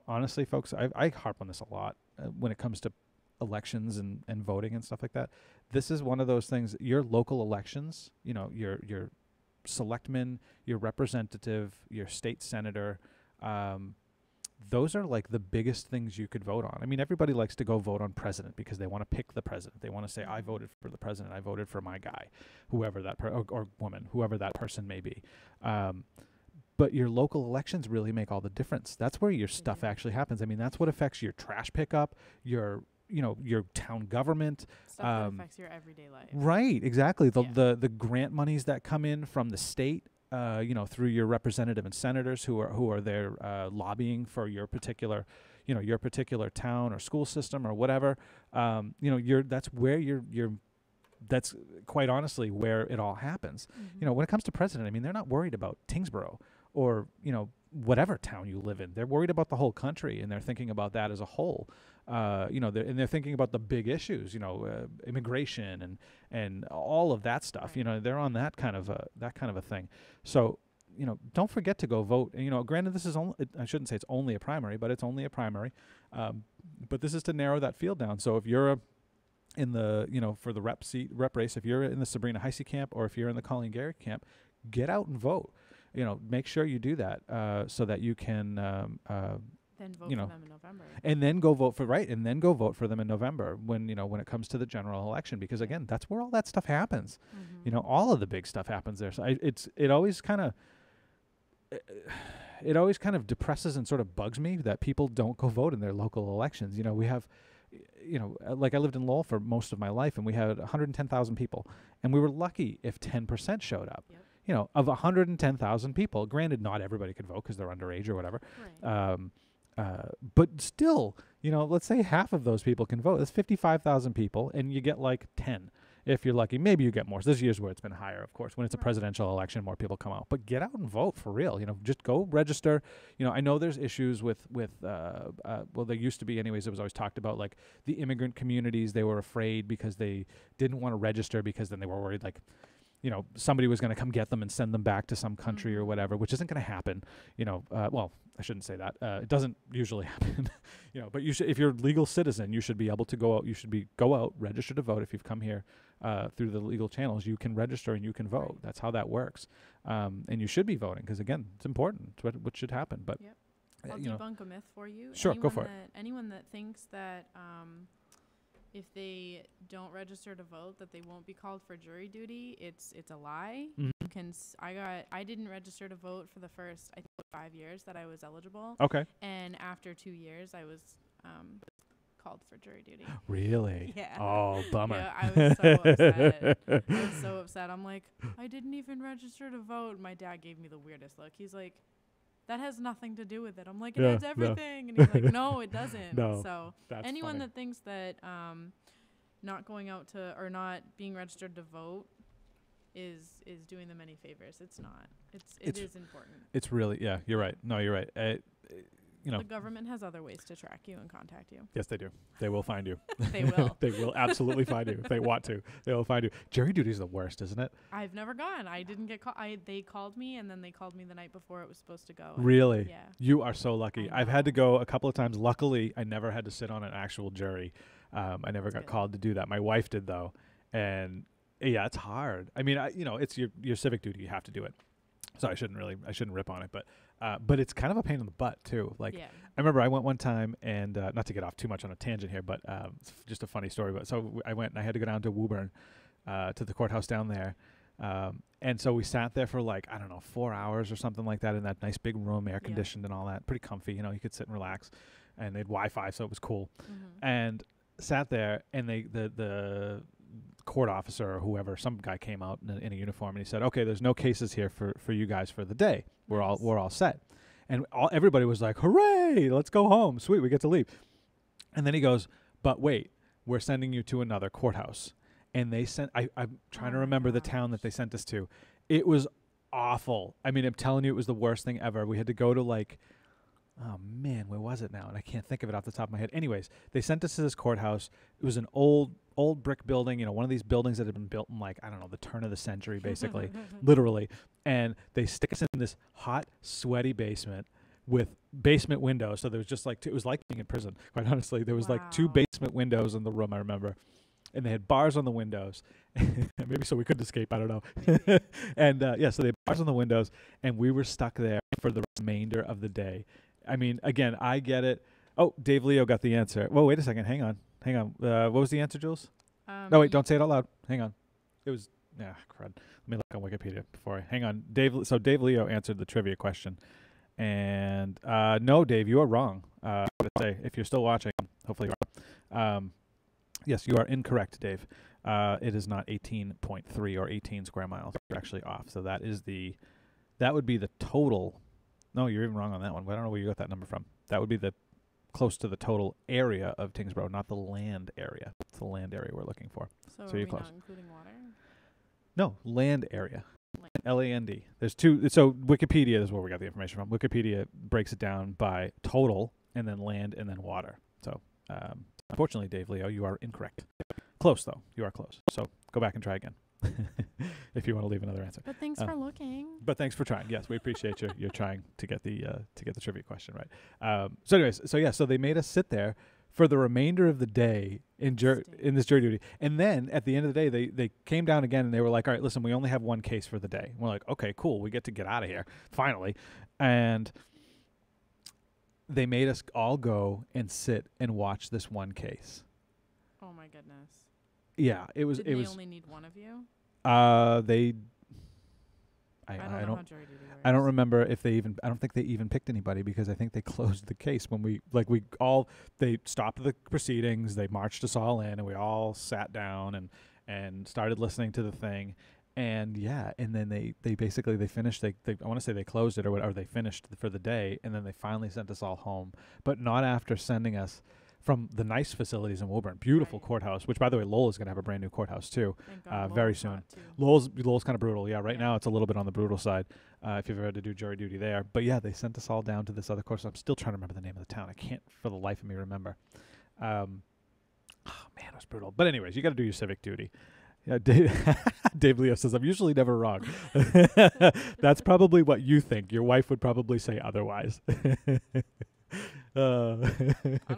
Speaker 1: Honestly, folks, I harp on this a lot when it comes to elections and voting and stuff like that. This is one of those things. Your local elections, your selectman, your representative, your state senator, those are like the biggest things you could vote on. I mean, everybody likes to go vote on president because they want to pick the president. They want to say, I voted for the president. I voted for my guy, whoever that or woman, whoever that person may be. But your local elections really make all the difference. That's where your stuff actually happens. I mean, that's what affects your trash pickup, your town government.
Speaker 2: Stuff that affects your everyday life.
Speaker 1: Right, exactly. The grant monies that come in from the state, through your representative and senators who are there lobbying for your particular town or school system or whatever. That's quite honestly where it all happens.
Speaker 2: Mm-hmm.
Speaker 1: When it comes to president, I mean, they're not worried about Tyngsborough or whatever town you live in. They're worried about the whole country, and they're thinking about that as a whole. They're thinking about the big issues, immigration and all of that stuff.
Speaker 2: Right.
Speaker 1: They're on that kind of a thing. So, don't forget to go vote. And, granted, this is I shouldn't say it's only a primary, but it's only a primary. But this is to narrow that field down. So if you're in the, for the rep race, if you're in the Sabrina Heisey camp or if you're in the Colleen Garrett camp, get out and vote. Make sure you do that so that you can
Speaker 2: then vote for them in November.
Speaker 1: And then go vote for them in November when it comes to the general election, because again, that's where all that stuff happens.
Speaker 2: Mm-hmm.
Speaker 1: All of the big stuff happens there. So it always kind of depresses and sort of bugs me that people don't go vote in their local elections. We have like I lived in Lowell for most of my life, and we had 110,000 people, and we were lucky if 10% showed up.
Speaker 2: Yep.
Speaker 1: Of 110,000 people, granted, not everybody could vote because they're underage or whatever.
Speaker 2: Right.
Speaker 1: But still, let's say half of those people can vote. That's 55,000 people, and you get like 10. If you're lucky, maybe you get more. So this year's where it's been higher, of course. When it's a presidential election, more people come out. But get out and vote for real. Just go register. I know there's issues with well, there used to be anyways. It was always talked about like the immigrant communities. They were afraid because they didn't want to register because then they were worried like, you know, somebody was going to come get them and send them back to some country or whatever, which isn't going to happen. You know, well, I shouldn't say that. It doesn't usually happen. You know, but you should, if you're a legal citizen, you should be able to go out. You should go out, register to vote. If you've come here through the legal channels, you can register and you can vote.
Speaker 2: Right.
Speaker 1: That's how that works. And you should be voting because, again, it's important. It's what should happen. But
Speaker 2: Yep. I'll
Speaker 1: you know,
Speaker 2: debunk a myth for you.
Speaker 1: Sure, go for it.
Speaker 2: Anyone that thinks that if they don't register to vote that they won't be called for jury duty, it's a lie.
Speaker 1: Mhm.
Speaker 2: You can I didn't register to vote for the first, I think, 5 years that I was eligible.
Speaker 1: Okay.
Speaker 2: And after 2 years I was called for jury duty.
Speaker 1: Really?
Speaker 2: Yeah.
Speaker 1: Oh, bummer.
Speaker 2: Yeah, I was so upset. I was so upset. I'm like, I didn't even register to vote. My dad gave me the weirdest look. He's like, that has nothing to do with it. I'm like, it has everything. And he's like, no, it doesn't.
Speaker 1: No,
Speaker 2: So
Speaker 1: that's
Speaker 2: anyone
Speaker 1: funny.
Speaker 2: that thinks that not going out to or not being registered to vote is doing them any favors. It's not. It is important.
Speaker 1: It's really, yeah, you're right. No, you're right. You know,
Speaker 2: The government has other ways to track you and contact you.
Speaker 1: yes, they do. They will find you.
Speaker 2: They will.
Speaker 1: They will absolutely find you if they want to. They will find you. Jury duty is the worst, isn't it?
Speaker 2: I've never gone. I didn't get called. They called me, and then they called me the night before it was supposed to go.
Speaker 1: Really?
Speaker 2: Yeah.
Speaker 1: You are so lucky.
Speaker 2: I
Speaker 1: I've had to
Speaker 2: know.
Speaker 1: go a couple of times. Luckily, I never had to sit on an actual jury. I never got
Speaker 2: good.
Speaker 1: called to do that. My wife did though, and yeah, it's hard. I mean, you know, it's your civic duty. You have to do it. So I shouldn't rip on it, but it's kind of a pain in the butt too. Like,
Speaker 2: Yeah.
Speaker 1: I remember I went one time, and not to get off too much on a tangent here, but it's just a funny story. But so I went and I had to go down to Woburn, to the courthouse down there. And so we sat there for like, I don't know, 4 hours or something like that in that nice big room, air conditioned and all that. Pretty comfy, you know, you could sit and relax. And they had Wi-Fi, so it was cool.
Speaker 2: Mm-hmm.
Speaker 1: And sat there, and the court officer or whoever, some guy came out in a uniform, and he said, okay, there's no cases here for you guys for the day. We're all set. And everybody was like, hooray, let's go home. Sweet, we get to leave. And then he goes, but wait, we're sending you to another courthouse. And they sent, I'm trying to remember the town that they sent us to. It was awful. I mean, I'm telling you, it was the worst thing ever. We had to go to like, oh man, where was it now? And I can't think of it off the top of my head. Anyways, they sent us to this courthouse. It was an old brick building, you know, one of these buildings that had been built in like, I don't know, the turn of the century, basically, literally. And they stick us in this hot, sweaty basement with basement windows. So there was just like, it was like being in prison, quite honestly. There was like 2 basement windows in the room, I remember. And they had bars on the windows. Maybe so we couldn't escape, I don't know. And yeah, so they had bars on the windows, and we were stuck there for the remainder of the day. I mean, again, I get it. Oh, Dave Leo got the answer. Whoa, wait a second. Hang on. What was the answer, Jules? No, wait, don't say it out loud. Hang on. It was, crud. Let me look on Wikipedia before I, hang on. So Dave Leo answered the trivia question. And no, Dave, you are wrong. I would say, if you're still watching, hopefully you are. Yes, you are incorrect, Dave. It is not 18.3 or 18 square miles. You're actually off. So that would be the total. No, you're even wrong on that one. I don't know where you got that number from. That would be close to the total area of Tyngsborough, not the land area. It's the land area we're looking for.
Speaker 2: So
Speaker 1: So
Speaker 2: are
Speaker 1: you're
Speaker 2: we
Speaker 1: close.
Speaker 2: not including water?
Speaker 1: No, land area.
Speaker 2: Land.
Speaker 1: L-A-N-D. There's 2. So Wikipedia is where we got the information from. Wikipedia breaks it down by total, and then land, and then water. So unfortunately, Dave Leo, you are incorrect. Close, though. You are close. So go back and try again if you want to leave another answer.
Speaker 2: But thanks for looking.
Speaker 1: But thanks for trying. Yes, we appreciate your trying to get the trivia question right. So anyways, so they made us sit there for the remainder of the day in this jury duty, and then at the end of the day, they came down again, and they were like, all right, listen, we only have one case for the day. And we're like, okay, cool, we get to get out of here finally, and they made us all go and sit and watch this one case.
Speaker 2: Oh my goodness.
Speaker 1: Yeah, it was.
Speaker 2: Did
Speaker 1: it
Speaker 2: they
Speaker 1: was.
Speaker 2: only need one of you?
Speaker 1: They.
Speaker 2: I don't know how jury duty works.
Speaker 1: I don't remember if they even. I don't think they even picked anybody, because I think they closed the case when they stopped the proceedings. They marched us all in, and we all sat down and started listening to the thing. And yeah, and then they basically finished. I want to say they closed it or they finished for the day, and then they finally sent us all home. But not after sending us from the nice facilities in Woburn. Beautiful courthouse, which, by the way, Lowell is going to have a brand new courthouse too, very soon. Lowell's kind of brutal. Yeah, right now it's a little bit on the brutal side if you've ever had to do jury duty there. But yeah, they sent us all down to this other course. I'm still trying to remember the name of the town. I can't for the life of me remember. Oh man, it was brutal. But anyways, you got to do your civic duty. Yeah, Dave, Dave Leo says, I'm usually never wrong. That's probably what you think. Your wife would probably say otherwise.
Speaker 2: I don't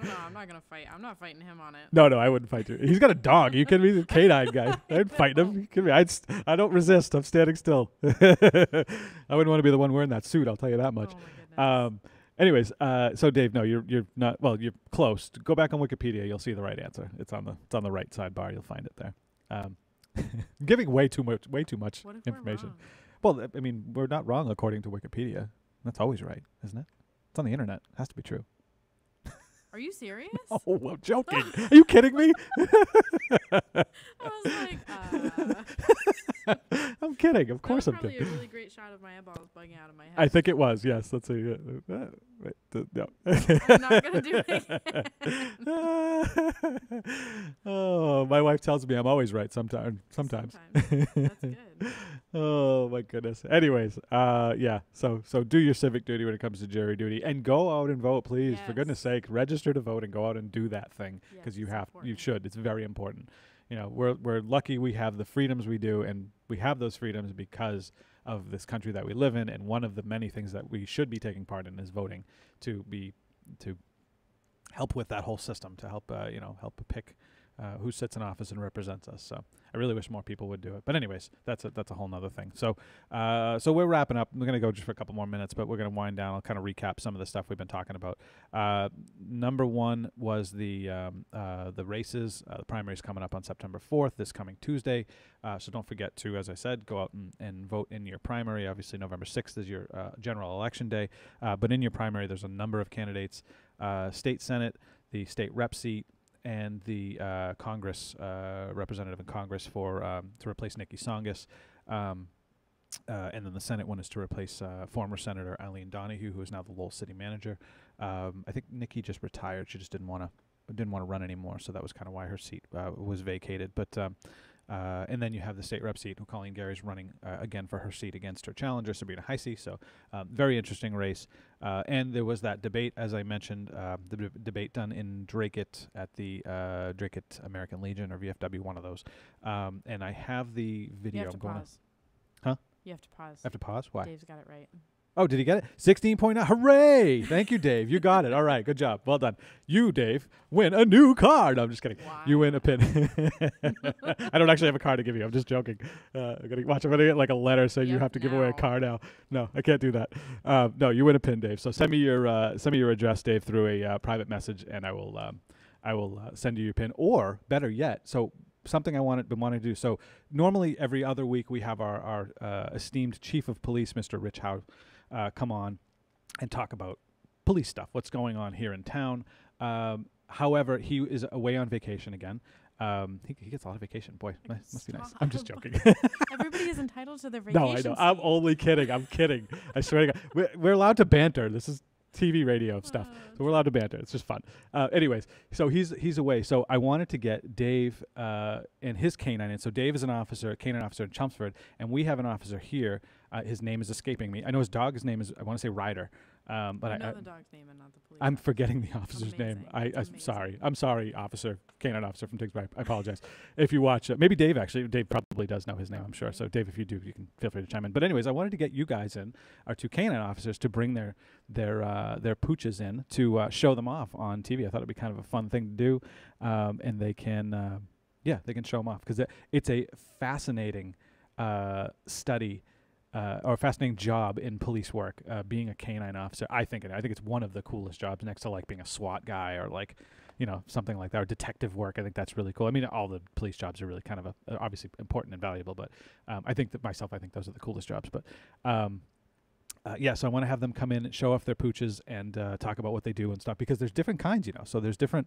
Speaker 2: know. I'm not gonna fight. I'm not fighting him on it.
Speaker 1: No, I wouldn't fight you. He's got a dog. You kidding me? The canine guy. I'd fight him. You kidding me? I don't resist. I'm standing still. I wouldn't want to be the one wearing that suit. I'll tell you that much.
Speaker 2: Oh my goodness.
Speaker 1: Anyways, so Dave, no, you're not. Well, you're close. Go back on Wikipedia. You'll see the right answer. It's on the right sidebar. You'll find it there. Giving way too much
Speaker 2: What if
Speaker 1: information.
Speaker 2: we're wrong?
Speaker 1: Well, I mean, we're not wrong according to Wikipedia. That's always right, isn't it? It's on the internet. It has to be true.
Speaker 2: Are you serious?
Speaker 1: Oh, I'm joking. Are you kidding me?
Speaker 2: I was like,
Speaker 1: I'm kidding. Of course I'm
Speaker 2: probably
Speaker 1: kidding.
Speaker 2: a really great shot of my eyeballs bugging out of my head.
Speaker 1: I think it was. Yes. Let's see. Wait, no.
Speaker 2: I'm not gonna do it again.
Speaker 1: Oh, my wife tells me I'm always right sometimes.
Speaker 2: Sometimes. That's good.
Speaker 1: Oh my goodness. Anyways, yeah. So do your civic duty when it comes to jury duty, and go out and vote, please. For goodness sake, register to vote and go out and do that thing, because you should. It's very important. You know, we're lucky we have the freedoms we do, and we have those freedoms because of this country that we live in. And one of the many things that we should be taking part in is voting to help with that whole system, to help help pick who sits in office and represents us. So I really wish more people would do it. But anyways, that's a whole nother thing. So so we're wrapping up. We're going to go just for a couple more minutes, but we're going to wind down. I'll kind of recap some of the stuff we've been talking about. Number one was the races. The primary's coming up on September 4th, this coming Tuesday. So don't forget to, as I said, go out and vote in your primary. Obviously, November 6th is your general election day. But in your primary, there's a number of candidates: state senate, the state rep seat, and the Congress representative in Congress for to replace Nikki Tsongas, and then the Senate one is to replace former Senator Eileen Donahue, who is now the Lowell City Manager. I think Nikki just retired; she just didn't want to run anymore, so that was kind of why her seat was vacated. But and then you have the state rep seat, who Colleen Gary's running again for her seat against her challenger, Sabrina Heisey. So very interesting race. And there was that debate, as I mentioned, the debate done in Dracut at the Dracut American Legion, or VFW, one of those. And I have the video.
Speaker 2: You have to pause.
Speaker 1: Huh?
Speaker 2: You have to pause.
Speaker 1: I have to pause? Why?
Speaker 2: Dave's got it right.
Speaker 1: Oh, did he get it? 16.9. Hooray! Thank you, Dave. You got it. All right. Good job. Well done. You, Dave, win a new card. No, I'm just kidding.
Speaker 2: Wow.
Speaker 1: You win a pin. I don't actually have a card to give you. I'm just joking. I'm going to get like a letter saying you have to give away a card now. No, I can't do that. No, you win a pin, Dave. So send me your address, Dave, through a private message, and I will send you your pin. Or better yet, so something I been wanting to do. So normally every other week we have our esteemed Chief of Police, Mr. Rich Howe, come on and talk about police stuff, what's going on here in town. However, he is away on vacation again. He gets a lot of vacation. Boy, must be nice. I'm just joking.
Speaker 2: Everybody is entitled to their vacation.
Speaker 1: No, I know. I'm only kidding. I'm kidding. I swear to God. We're allowed to banter. This is TV radio stuff. So we're allowed to banter. It's just fun. Anyways, so he's away. So I wanted to get Dave and his canine in. So Dave is a canine officer in Chelmsford, and we have an officer here. His name is escaping me. I know his dog's name is, I want to say Ryder. But
Speaker 2: I know the dog's name and not the police.
Speaker 1: I'm forgetting the officer's name. I'm sorry. I'm sorry, canine officer from Tyngsborough. I apologize. If you watch, maybe Dave actually. Dave probably does know his name, I'm sure. So Dave, if you do, you can feel free to chime in. But anyways, I wanted to get you guys in, our two canine officers, to bring their pooches in to show them off on TV. I thought it'd be kind of a fun thing to do, and they can show them off, because it's a fascinating study. Or a fascinating job in police work, being a canine officer. I think it's one of the coolest jobs, next to like being a SWAT guy or like, something like that, or detective work. I think that's really cool. I mean, all the police jobs are really kind of obviously important and valuable, but I think those are the coolest jobs. But so I want to have them come in and show off their pooches and talk about what they do and stuff, because there's different kinds, So there's different.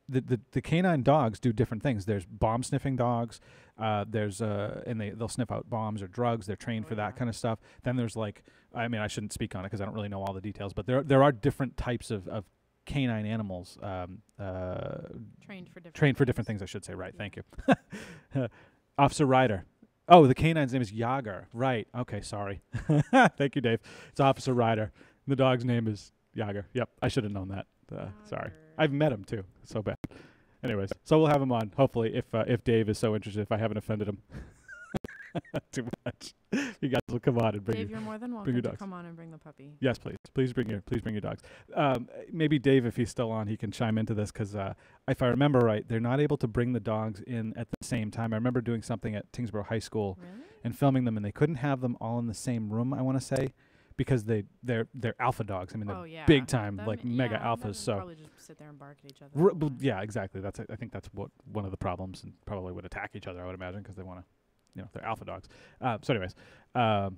Speaker 1: The canine dogs do different things. There's bomb sniffing dogs. And they'll sniff out bombs or drugs. They're trained for that kind of stuff. Then there's I shouldn't speak on it because I don't really know all the details, but there are different types of canine animals trained for different things. I should say. Right. Thank you. Officer Ryder. Oh, the canine's name is Yager. Right. Okay. Sorry. Thank you, Dave. It's Officer Ryder. The dog's name is Yager. Yep. I should have known that. Sorry. I've met him too. So bad. Anyways, so we'll have him on, hopefully, if Dave is so interested, if I haven't offended him too much. You guys will come on and bring
Speaker 2: Dave,
Speaker 1: your,
Speaker 2: you're more than
Speaker 1: bring
Speaker 2: welcome
Speaker 1: your
Speaker 2: to
Speaker 1: dogs.
Speaker 2: come on and bring the puppy.
Speaker 1: Yes, please. Please bring your dogs. Maybe Dave, if he's still on, he can chime into this because if I remember right, they're not able to bring the dogs in at the same time. I remember doing something at Tyngsborough High School
Speaker 2: Really?
Speaker 1: and filming them, and they couldn't have them all in the same room, I want to say, because they're alpha dogs. I mean, they're big time, like mega alphas. So
Speaker 2: probably just sit there and bark at each other.
Speaker 1: yeah, exactly. I think that's what one of the problems, and probably would attack each other, I would imagine, because they want to. They're alpha dogs. So anyways,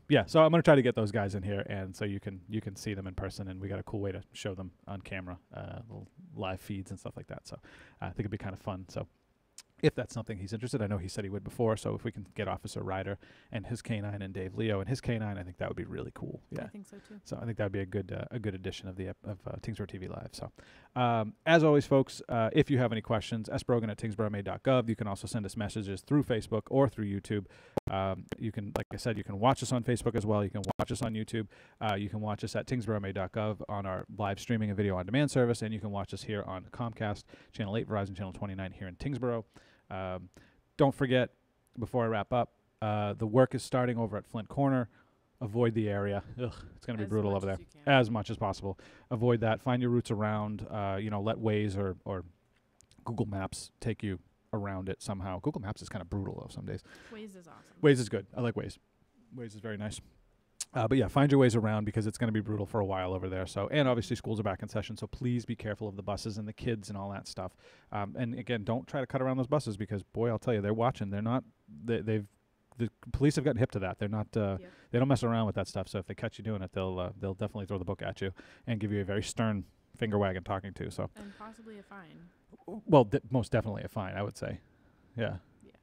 Speaker 1: yeah. So I'm gonna try to get those guys in here, and so you can see them in person, and we got a cool way to show them on camera, little live feeds and stuff like that. So I think it'd be kind of fun. So if that's something he's interested, I know he said he would before. So if we can get Officer Ryder and his canine and Dave Leo and his canine, I think that would be really cool. Yeah,
Speaker 2: I think so too.
Speaker 1: So I think that would be a good addition of Tyngsborough TV Live. So as always, folks, if you have any questions, sbrogan@tyngsboroughma.gov. You can also send us messages through Facebook or through YouTube. You can, like I said, you can watch us on Facebook as well. You can watch us on YouTube. You can watch us at tyngsboroughma.gov on our live streaming and video on demand service, and you can watch us here on Comcast Channel 8, Verizon Channel 29 here in Tyngsborough. Don't forget, before I wrap up, the work is starting over at Flint Corner. Avoid the area. Ugh, it's going to be brutal over there. As much as possible. Avoid that. Find your routes around. Let Waze or Google Maps take you around it somehow. Google Maps is kind of brutal, though, some days.
Speaker 2: Waze is awesome.
Speaker 1: Waze is good. I like Waze. Waze is very nice. But yeah, find your ways around because it's going to be brutal for a while over there. So, and obviously schools are back in session, so please be careful of the buses and the kids and all that stuff. And again, don't try to cut around those buses because, boy, I'll tell you, they're watching. They're not. The police have gotten hip to that. They're not. They don't mess around with that stuff. So if they catch you doing it, they'll definitely throw the book at you and give you a very stern finger wagging talking to. So.
Speaker 2: And possibly a fine.
Speaker 1: Well, most definitely a fine, I would say. Yeah.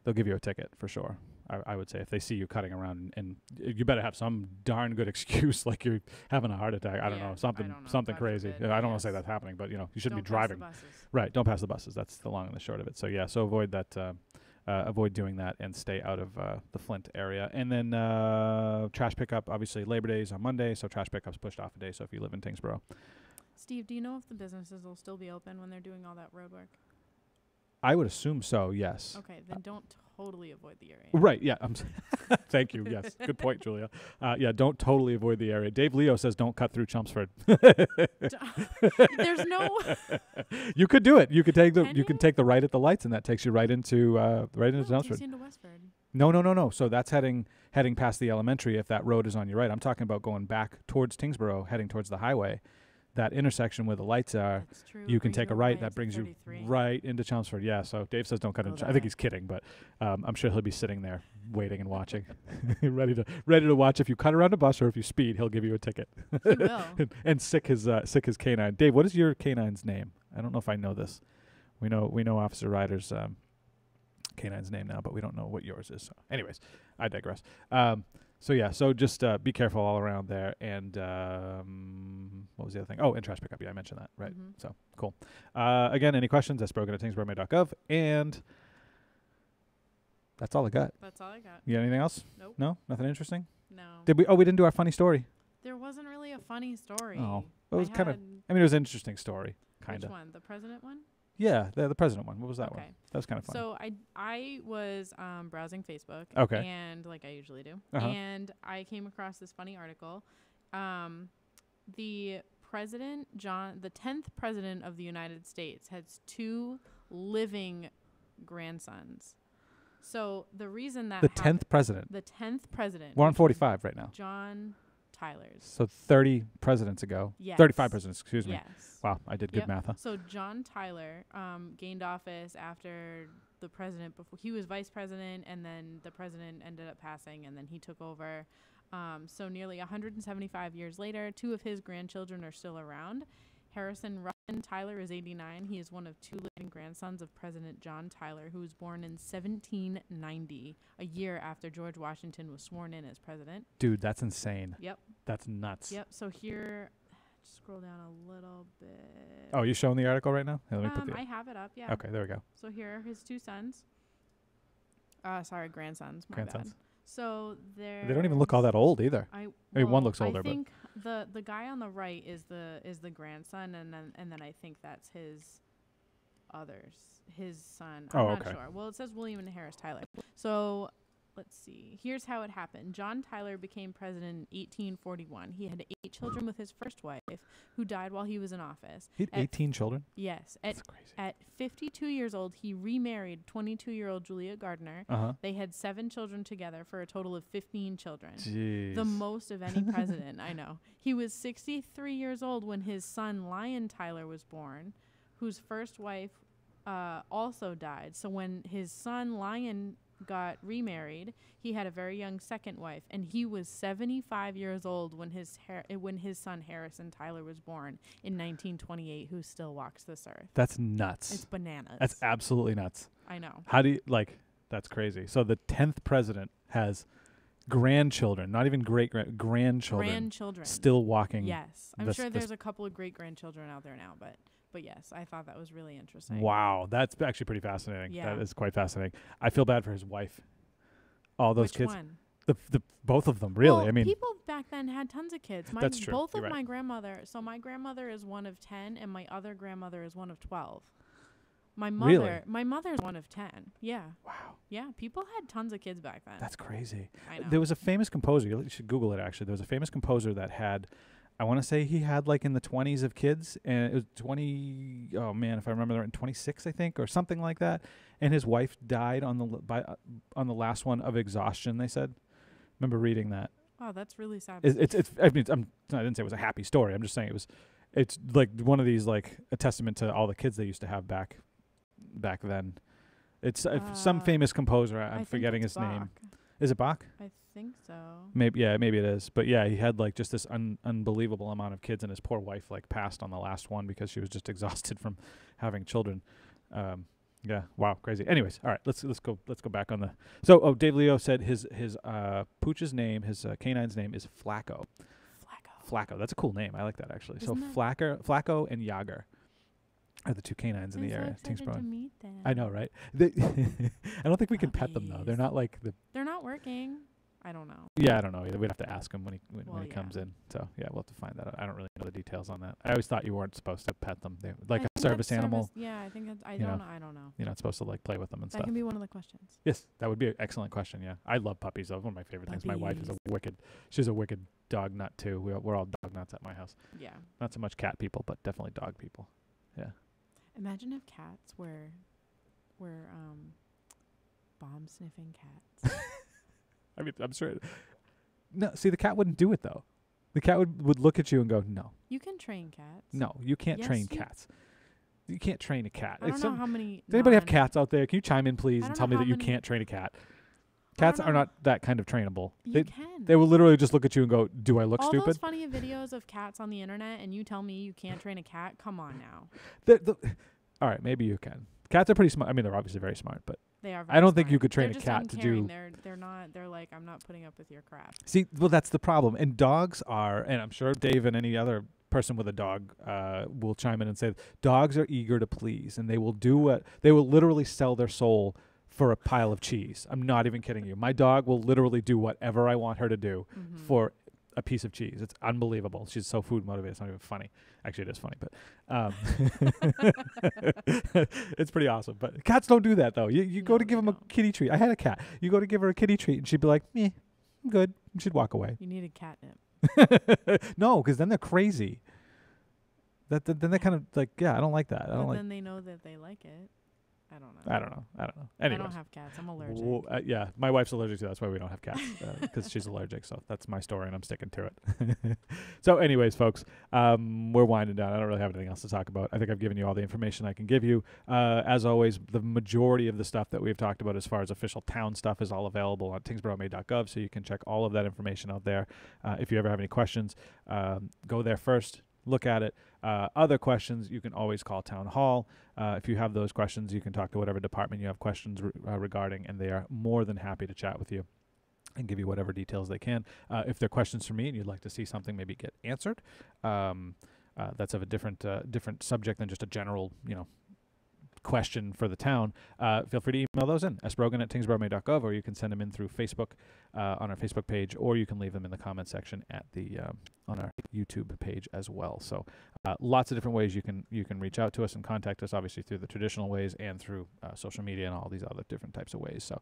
Speaker 1: They'll give you a ticket for sure. I would say if they see you cutting around, and you better have some darn good excuse, like you're having a heart attack. I don't know, something crazy. I don't want to say that's happening, but you shouldn't be driving. Right, don't pass the buses. That's the long and the short of it. So yeah, so avoid that. Avoid doing that and stay out of the Flint area. And then trash pickup, obviously Labor Day is on Monday, so trash pickup's pushed off a day. So if you live in Tyngsborough,
Speaker 2: Steve, do you know if the businesses will still be open when they're doing all that road work?
Speaker 1: I would assume so. Yes.
Speaker 2: Okay, then don't totally avoid the area.
Speaker 1: Right. Yeah. Thank you. Yes. Good point, Julia. Yeah. Don't totally avoid the area. Dave Leo says don't cut through Chelmsford.
Speaker 2: There's no.
Speaker 1: You could do it. You could take you can take the right at the lights, and that takes you right into Chelmsford.
Speaker 2: Into Westford.
Speaker 1: No. So that's heading past the elementary. If that road is on your right, I'm talking about going back towards Tyngsborough, heading towards the highway. That intersection where the lights are, you can take a right. That brings you right into Chelmsford. Yeah, so Dave says don't cut in. I think he's kidding, but I'm sure he'll be sitting there waiting and watching, ready to watch. If you cut around a bus or if you speed, he'll give you a ticket.
Speaker 2: He will.
Speaker 1: and sick his canine. Dave, what is your canine's name? I don't know if I know this. We know Officer Ryder's canine's name now, but we don't know what yours is. So anyways, I digress. So yeah, so just be careful all around there. And what was the other thing? Oh, and trash pickup. Yeah, I mentioned that. Right. Mm-hmm. So cool. Again, any questions? sbrogan@tyngsboroughma.gov. And that's all I got.
Speaker 2: That's all I got.
Speaker 1: You got anything else?
Speaker 2: Nope.
Speaker 1: No? Nothing interesting?
Speaker 2: No.
Speaker 1: Did we? Oh, we didn't do our funny story.
Speaker 2: There wasn't really a funny story.
Speaker 1: Oh, it was kind of. I mean, it was an interesting story. Kind of.
Speaker 2: Which one? The president one?
Speaker 1: Yeah, the president one. What was that one? That was kind of fun.
Speaker 2: So I was browsing Facebook.
Speaker 1: Okay.
Speaker 2: And like I usually do.
Speaker 1: Uh-huh.
Speaker 2: And I came across this funny article. The 10th president of the United States has 2 living grandsons. So the reason that
Speaker 1: the 10th president.
Speaker 2: The 10th president.
Speaker 1: We're on 45 right now.
Speaker 2: John Tyler's.
Speaker 1: So 30 presidents ago.
Speaker 2: Yes.
Speaker 1: 35 presidents, excuse me.
Speaker 2: Yes.
Speaker 1: Wow, I did good math. Huh?
Speaker 2: So John Tyler gained office after the president, before he was vice president, and then the president ended up passing, and then he took over. So nearly 175 years later, 2 of his grandchildren are still around. Harrison Ruffin Tyler is 89. He is one of 2 living grandsons of President John Tyler, who was born in 1790, a year after George Washington was sworn in as president.
Speaker 1: Dude, that's insane.
Speaker 2: Yep.
Speaker 1: That's nuts.
Speaker 2: Yep. So here, just scroll down a little bit.
Speaker 1: Oh, you showing the article right now? Here, let me put
Speaker 2: I have it up, yeah.
Speaker 1: Okay, there we go.
Speaker 2: So here are his 2 sons. Grandsons. My
Speaker 1: Grandsons.
Speaker 2: bad. So they
Speaker 1: don't even look all that old either. I mean, one looks older,
Speaker 2: I think the guy on the right is the grandson, and then I think that's his others. His son.
Speaker 1: Oh,
Speaker 2: I'm not
Speaker 1: okay.
Speaker 2: sure. Well, it says William and Harris Tyler. So let's see. Here's how it happened. John Tyler became president in 1841. He had 8 children with his first wife, who died while he was in office.
Speaker 1: He had 18 children?
Speaker 2: Yes.
Speaker 1: That's crazy.
Speaker 2: At 52 years old, he remarried 22-year-old Juliet Gardner.
Speaker 1: Uh-huh.
Speaker 2: They had 7 children together for a total of 15 children.
Speaker 1: Jeez.
Speaker 2: The most of any president, I know. He was 63 years old when his son, Lyon Tyler, was born, whose first wife also died. So when his son, Lyon, got remarried, he had a very young second wife, and he was 75 years old when his son Harrison Tyler was born in 1928, who still walks this earth.
Speaker 1: That's nuts.
Speaker 2: It's bananas.
Speaker 1: That's absolutely nuts.
Speaker 2: I know.
Speaker 1: How do you, that's crazy. So the 10th president has grandchildren, not even grandchildren still walking.
Speaker 2: Yes. I'm sure there's a couple of great-grandchildren out there now, but yes, I thought that was really interesting.
Speaker 1: Wow, that's actually pretty fascinating.
Speaker 2: Yeah.
Speaker 1: That is quite fascinating. I feel bad for his wife. All those
Speaker 2: Which
Speaker 1: kids.
Speaker 2: one?
Speaker 1: The both of them, really.
Speaker 2: Well,
Speaker 1: I mean,
Speaker 2: people back then had tons of kids.
Speaker 1: That's true.
Speaker 2: Both
Speaker 1: You're
Speaker 2: of
Speaker 1: right.
Speaker 2: my grandmother. So my grandmother is one of 10, and my other grandmother is one of 12. My mother is one of 10. Yeah.
Speaker 1: Wow.
Speaker 2: Yeah, people had tons of kids back then.
Speaker 1: That's crazy.
Speaker 2: I know.
Speaker 1: There was a famous composer. You should Google it, actually. There was a famous composer that had, I want to say he had in the 20s of kids, and it was 20, oh man, if I remember right, 26, I think, or something like that. And his wife died on the last one of exhaustion, they said. Remember reading that.
Speaker 2: Oh, that's really sad.
Speaker 1: I didn't say it was a happy story. I'm just saying it's like one of these, a testament to all the kids they used to have back then. It's some famous composer. I'm forgetting his name. Is it Bach?
Speaker 2: I think so.
Speaker 1: Maybe it is. But yeah, he had just this unbelievable amount of kids, and his poor wife passed on the last one because she was just exhausted from having children. Yeah, wow, crazy. Anyways, all right, let's go back on the. So, Dave Leo said his pooch's name, his canine's name is Flacco. Flacco. That's a cool name. I like that actually.
Speaker 2: Isn't
Speaker 1: so Flacco and Yager are the 2 canines in the area. Tyngsborough.
Speaker 2: To meet them.
Speaker 1: I know, right? I don't think we can pet them though. They're not
Speaker 2: They're not working. I don't know.
Speaker 1: Yeah, I don't know either. We'd have to ask him when he
Speaker 2: yeah.
Speaker 1: comes in. So yeah, we'll have to find that out. I don't really know the details on that. I always thought you weren't supposed to pet them. They're like a service animal.
Speaker 2: Yeah, I think that's, I don't know.
Speaker 1: You're not supposed to play with them and
Speaker 2: That
Speaker 1: stuff.
Speaker 2: can be one of the questions.
Speaker 1: Yes, that would be an excellent question. Yeah, I love puppies. Though. One of my favorite things. My wife is she's a wicked dog nut too. We're all dog nuts at my house.
Speaker 2: Yeah.
Speaker 1: Not so much cat people, but definitely dog people. Yeah.
Speaker 2: Imagine if cats were bomb sniffing cats.
Speaker 1: I mean, I'm sure. No, see, the cat wouldn't do it though. The cat would look at you and go, "No."
Speaker 2: You can train cats.
Speaker 1: No, you can't
Speaker 2: Yes,
Speaker 1: train cats. You can't train a cat.
Speaker 2: I don't know how many.
Speaker 1: Does anybody have cats out there? Can you chime in, please,
Speaker 2: I
Speaker 1: and
Speaker 2: don't
Speaker 1: tell
Speaker 2: know
Speaker 1: me
Speaker 2: how
Speaker 1: that you
Speaker 2: many-
Speaker 1: can't train a cat? Cats are not that kind of trainable.
Speaker 2: You can.
Speaker 1: They will literally just look at you and go, "Do I look
Speaker 2: All
Speaker 1: stupid?"
Speaker 2: those funny videos of cats on the internet, and you tell me you can't train a cat? Come on now.
Speaker 1: All right, maybe you can. Cats are pretty smart. I mean, they're obviously very smart, but
Speaker 2: They are. Very
Speaker 1: I don't think
Speaker 2: smart.
Speaker 1: you could train
Speaker 2: They're
Speaker 1: a
Speaker 2: just
Speaker 1: cat to
Speaker 2: uncaring.
Speaker 1: do.
Speaker 2: They're not. They're like, I'm not putting up with your crap.
Speaker 1: See, well, that's the problem. And dogs are, and I'm sure Dave and any other person with a dog will chime in and say, dogs are eager to please, and they will literally sell their soul for a pile of cheese. I'm not even kidding you. My dog will literally do whatever I want her to do for a piece of cheese. It's unbelievable. She's so food motivated. It's not even funny. Actually, it is funny, but it's pretty awesome. But cats don't do that, though. You go to give them a kitty treat. I had a cat. You go to give her a kitty treat, and she'd be like, "Meh, I'm good." And she'd walk away.
Speaker 2: You needed catnip.
Speaker 1: No, because then they're crazy. Then they're kind of like, yeah, I don't like that.
Speaker 2: Then they know that they like it. I don't know.
Speaker 1: Anyways.
Speaker 2: I don't have cats. I'm allergic.
Speaker 1: Yeah, my wife's allergic to that. That's why we don't have cats, because she's allergic. So that's my story, and I'm sticking to it. So anyways, folks, we're winding down. I don't really have anything else to talk about. I think I've given you all the information I can give you. As always, the majority of the stuff that we've talked about as far as official town stuff is all available on tyngsboroughma.gov, so you can check all of that information out there. If you ever have any questions, go there first. Look at it. Other questions, you can always call Town Hall. If you have those questions, you can talk to whatever department you have questions regarding, and they are more than happy to chat with you and give you whatever details they can. If they're questions for me and you'd like to see something maybe get answered, that's of a different subject than just a general, question for the town, feel free to email those in, sbrogan@tyngsborough.gov, or you can send them in through Facebook on our Facebook page, or you can leave them in the comment section at the on our YouTube page as well. So lots of different ways you can reach out to us and contact us, obviously through the traditional ways and through social media and all these other different types of ways. So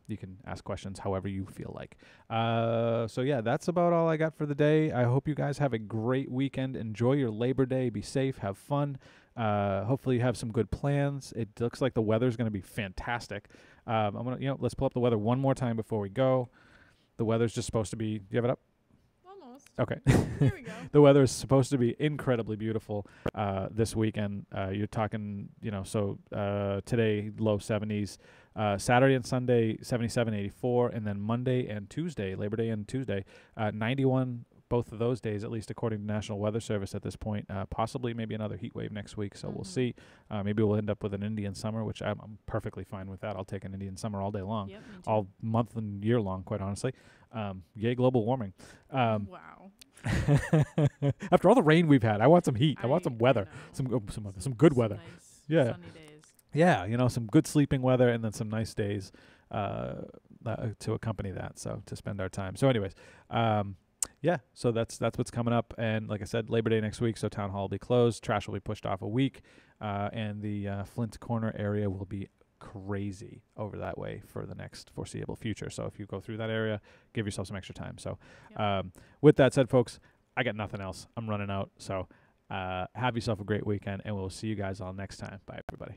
Speaker 1: you can ask questions however you feel like. So yeah, that's about all I got for the day. I hope you guys have a great weekend. Enjoy your Labor Day. Be safe. Have fun. Hopefully you have some good plans. It looks like the weather's going to be fantastic. I'm gonna, let's pull up the weather one more time before we go. The weather's just supposed to be. Do you have it up?
Speaker 2: Almost.
Speaker 1: Okay.
Speaker 2: Here we go.
Speaker 1: The weather is supposed to be incredibly beautiful this weekend. You're talking, so today low 70s, Saturday and Sunday 77, 84, and then Monday and Tuesday, Labor Day and Tuesday, 91. Both of those days, at least according to National Weather Service at this point, possibly maybe another heat wave next week. So we'll see. Maybe we'll end up with an Indian summer, which I'm perfectly fine with that. I'll take an Indian summer all day long,
Speaker 2: Yep, me too.
Speaker 1: all month and year long, quite honestly. Yay, global warming.
Speaker 2: Wow.
Speaker 1: After all the rain we've had, I want some heat. I want some weather, some good weather.
Speaker 2: Nice
Speaker 1: Yeah.
Speaker 2: sunny days.
Speaker 1: Yeah, some good sleeping weather and then some nice days to accompany that. So to spend our time. So, anyways. Yeah, so that's what's coming up. And like I said, Labor Day next week, so Town Hall will be closed. Trash will be pushed off a week. And the Flint Corner area will be crazy over that way for the next foreseeable future. So if you go through that area, give yourself some extra time. So with that said, folks, I got nothing else. I'm running out. So have yourself a great weekend, and we'll see you guys all next time. Bye, everybody.